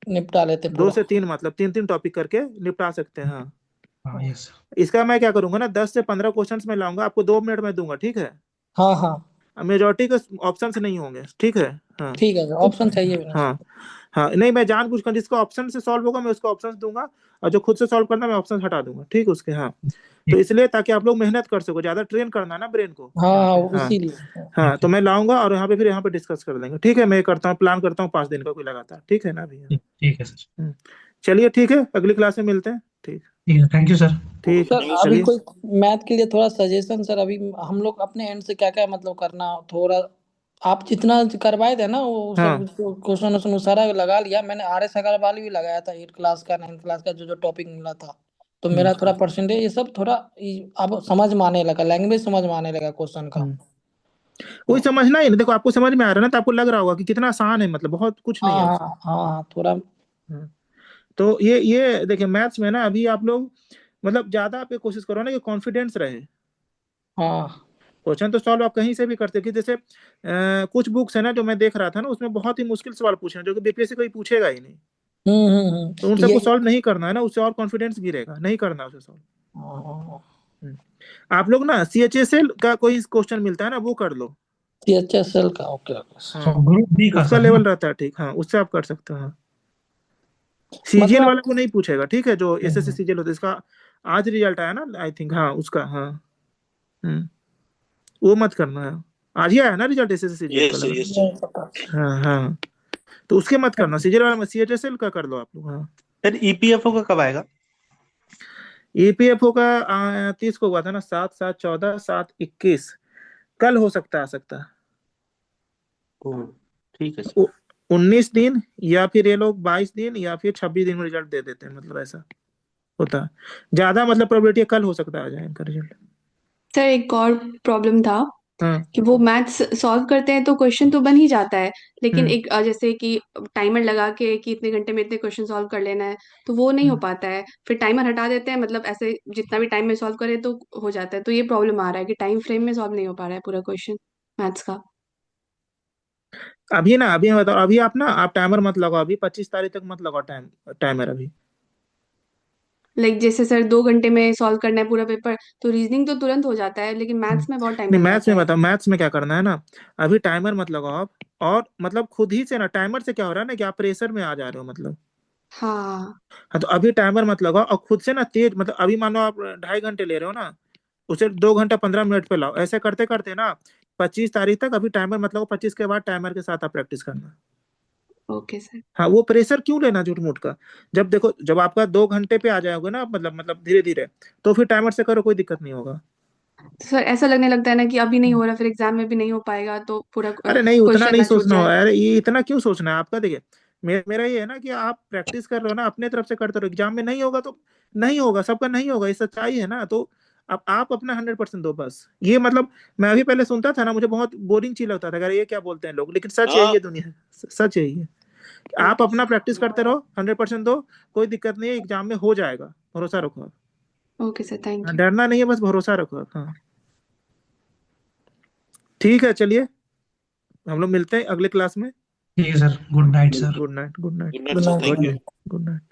निपटा लेते 2 पूरा। से 3, मतलब 3 टॉपिक करके निपटा सकते हैं। हाँ हाँ यस इसका मैं क्या करूंगा ना, 10 से 15 क्वेश्चन में लाऊंगा, आपको 2 मिनट में दूंगा, ठीक है। हाँ हाँ मेजोरिटी के ऑप्शन नहीं होंगे, ठीक है। हाँ ठीक है सर, ऑप्शन चाहिए भी नहीं। हाँ हाँ, नहीं मैं जानबूझकर जिसका ऑप्शन से सॉल्व होगा मैं उसको ऑप्शन दूंगा, और जो खुद से सॉल्व करना मैं ऑप्शन हटा दूंगा, ठीक है उसके। हाँ तो इसलिए ताकि आप लोग मेहनत कर सको, ज्यादा ट्रेन करना है ना ब्रेन को हाँ यहाँ हाँ पे। हाँ इसीलिए। हाँ, तो मैं लाऊंगा और यहाँ पे फिर यहाँ पे डिस्कस कर लेंगे, ठीक है। मैं करता हूँ, प्लान करता हूँ 5 दिन का कोई लगातार, ठीक है ना अभी। ठीक है सर। चलिए ठीक है, अगली क्लास में मिलते हैं, ठीक ठीक है, थैंक यू सर। ठीक सर अभी चलिए। कोई मैथ के लिए थोड़ा सजेशन सर, अभी हम लोग अपने एंड से क्या क्या मतलब करना थोड़ा, आप जितना करवाए थे ना वो हाँ सब क्वेश्चन वोश्चन सारा लगा लिया मैंने। RS अग्रवाल भी लगाया था 8 क्लास का 9 क्लास का, जो जो टॉपिक मिला था, तो मेरा थोड़ा परसेंटेज ये सब थोड़ा अब समझ में आने लगा, लैंग्वेज समझ में आने लगा क्वेश्चन का। कोई समझना ही नहीं, देखो आपको समझ में आ रहा है ना, तो आपको लग रहा होगा कि कितना आसान है, मतलब बहुत कुछ नहीं है हाँ उसमें। हाँ हाँ थोड़ा। तो ये देखिए मैथ्स में ना अभी आप लोग मतलब ज्यादा आप ये कोशिश करो ना कि कॉन्फिडेंस रहे। हाँ क्वेश्चन तो सॉल्व आप कहीं से भी करते हो, कि जैसे कुछ बुक्स है ना जो मैं देख रहा था ना, उसमें बहुत ही मुश्किल सवाल पूछे हैं जो कि बीपीएससी कोई पूछेगा ही नहीं। तो उन सबको सॉल्व नहीं करना है ना, उससे और कॉन्फिडेंस गिरेगा, नहीं करना उसे सॉल्व। आप लोग ना CHSL का कोई क्वेश्चन मिलता है ना, वो कर लो। CHSL का ओके हाँ ग्रुप बी का उसका सर लेवल ना? रहता है, ठीक। हाँ उससे आप कर सकते हो। हाँ सीजीएल वाला को नहीं पूछेगा, ठीक है, जो एसएससी सीजीएल होता है, इसका आज रिजल्ट आया ना आई थिंक, हाँ उसका। हाँ वो मत करना है, आज ही आया ना रिजल्ट एसएससी सीजीएल का लगा। हाँ हाँ तो उसके मत करना, सीजीएल वाला CHSL का कर लो आप लोग। हाँ सर ईपीएफओ का कब आएगा? ईपीएफओ का 30 को हुआ था ना, 7 7 14 7 21, कल हो सकता है, आ सकता है। ठीक है सर। 19 दिन या फिर ये लोग 22 दिन या फिर 26 दिन में रिजल्ट दे देते हैं, मतलब ऐसा होता है ज्यादा, मतलब प्रोबेबिलिटी कल हो सकता है आ जाए इनका रिजल्ट। सर एक और प्रॉब्लम था हाँ कि वो मैथ्स सॉल्व करते हैं तो क्वेश्चन तो बन ही जाता है, लेकिन एक जैसे कि टाइमर लगा के कि इतने घंटे में इतने क्वेश्चन सॉल्व कर लेना है, तो वो नहीं हो पाता है। फिर टाइमर हटा देते हैं, मतलब ऐसे जितना भी टाइम में सॉल्व करे तो हो जाता है। तो ये प्रॉब्लम आ रहा है कि टाइम फ्रेम में सॉल्व नहीं हो पा रहा है पूरा क्वेश्चन मैथ्स का। अभी ना, अभी मैं बताओ, अभी आप ना आप टाइमर मत लगाओ, अभी 25 तारीख तक मत लगाओ टाइमर अभी। लाइक जैसे सर 2 घंटे में सॉल्व करना है पूरा पेपर, तो रीजनिंग तो तुरंत हो जाता है, लेकिन मैथ्स में बहुत टाइम नहीं लग मैथ्स जाता में है। बताओ, मैथ्स में क्या करना है ना, अभी टाइमर मत लगाओ आप, और मतलब खुद ही से ना, टाइमर से क्या हो रहा है ना कि आप प्रेशर में आ जा रहे हो, मतलब। हाँ हाँ तो अभी टाइमर मत लगाओ, और खुद से ना तेज, मतलब अभी मानो आप 2.5 घंटे ले रहे हो ना, उसे 2 घंटा 15 मिनट पे लाओ, ऐसे करते करते ना 25 तारीख तक अभी टाइमर मत लगाओ, 25 के बाद टाइमर के साथ आप प्रैक्टिस करना। Okay sir. हाँ वो प्रेशर क्यों लेना झूठ मूठ का, जब देखो जब आपका 2 घंटे पे आ जाओगे ना, मतलब धीरे धीरे, तो फिर टाइमर से करो, कोई दिक्कत नहीं होगा। सर ऐसा लगने लगता है ना कि अभी नहीं हो रहा, फिर एग्जाम में भी नहीं हो पाएगा, तो पूरा अरे नहीं उतना क्वेश्चन नहीं ना छूट सोचना हो, जाए। अरे ये इतना क्यों सोचना है आपका। देखिए मेरा ये है ना कि आप प्रैक्टिस कर रहे हो ना, अपने तरफ से करते रहो, एग्जाम में नहीं होगा तो नहीं होगा, सबका नहीं होगा, ये सच्चाई है ना। तो अब आप अपना 100% दो बस, ये मतलब मैं अभी पहले सुनता था ना, मुझे बहुत बोरिंग चीज लगता था, अगर ये क्या बोलते हैं लोग, लेकिन सच यही है, दुनिया सच यही है। आप अपना प्रैक्टिस करते रहो, 100% दो, कोई दिक्कत नहीं है, एग्जाम में हो जाएगा, भरोसा रखो आप। Okay sir, thank you. डरना नहीं है, बस भरोसा रखो आप। हाँ ठीक है, चलिए हम लोग मिलते हैं अगले क्लास में। ठीक है sir, good night sir. Good night, good night, good night sir, thank you. Good night.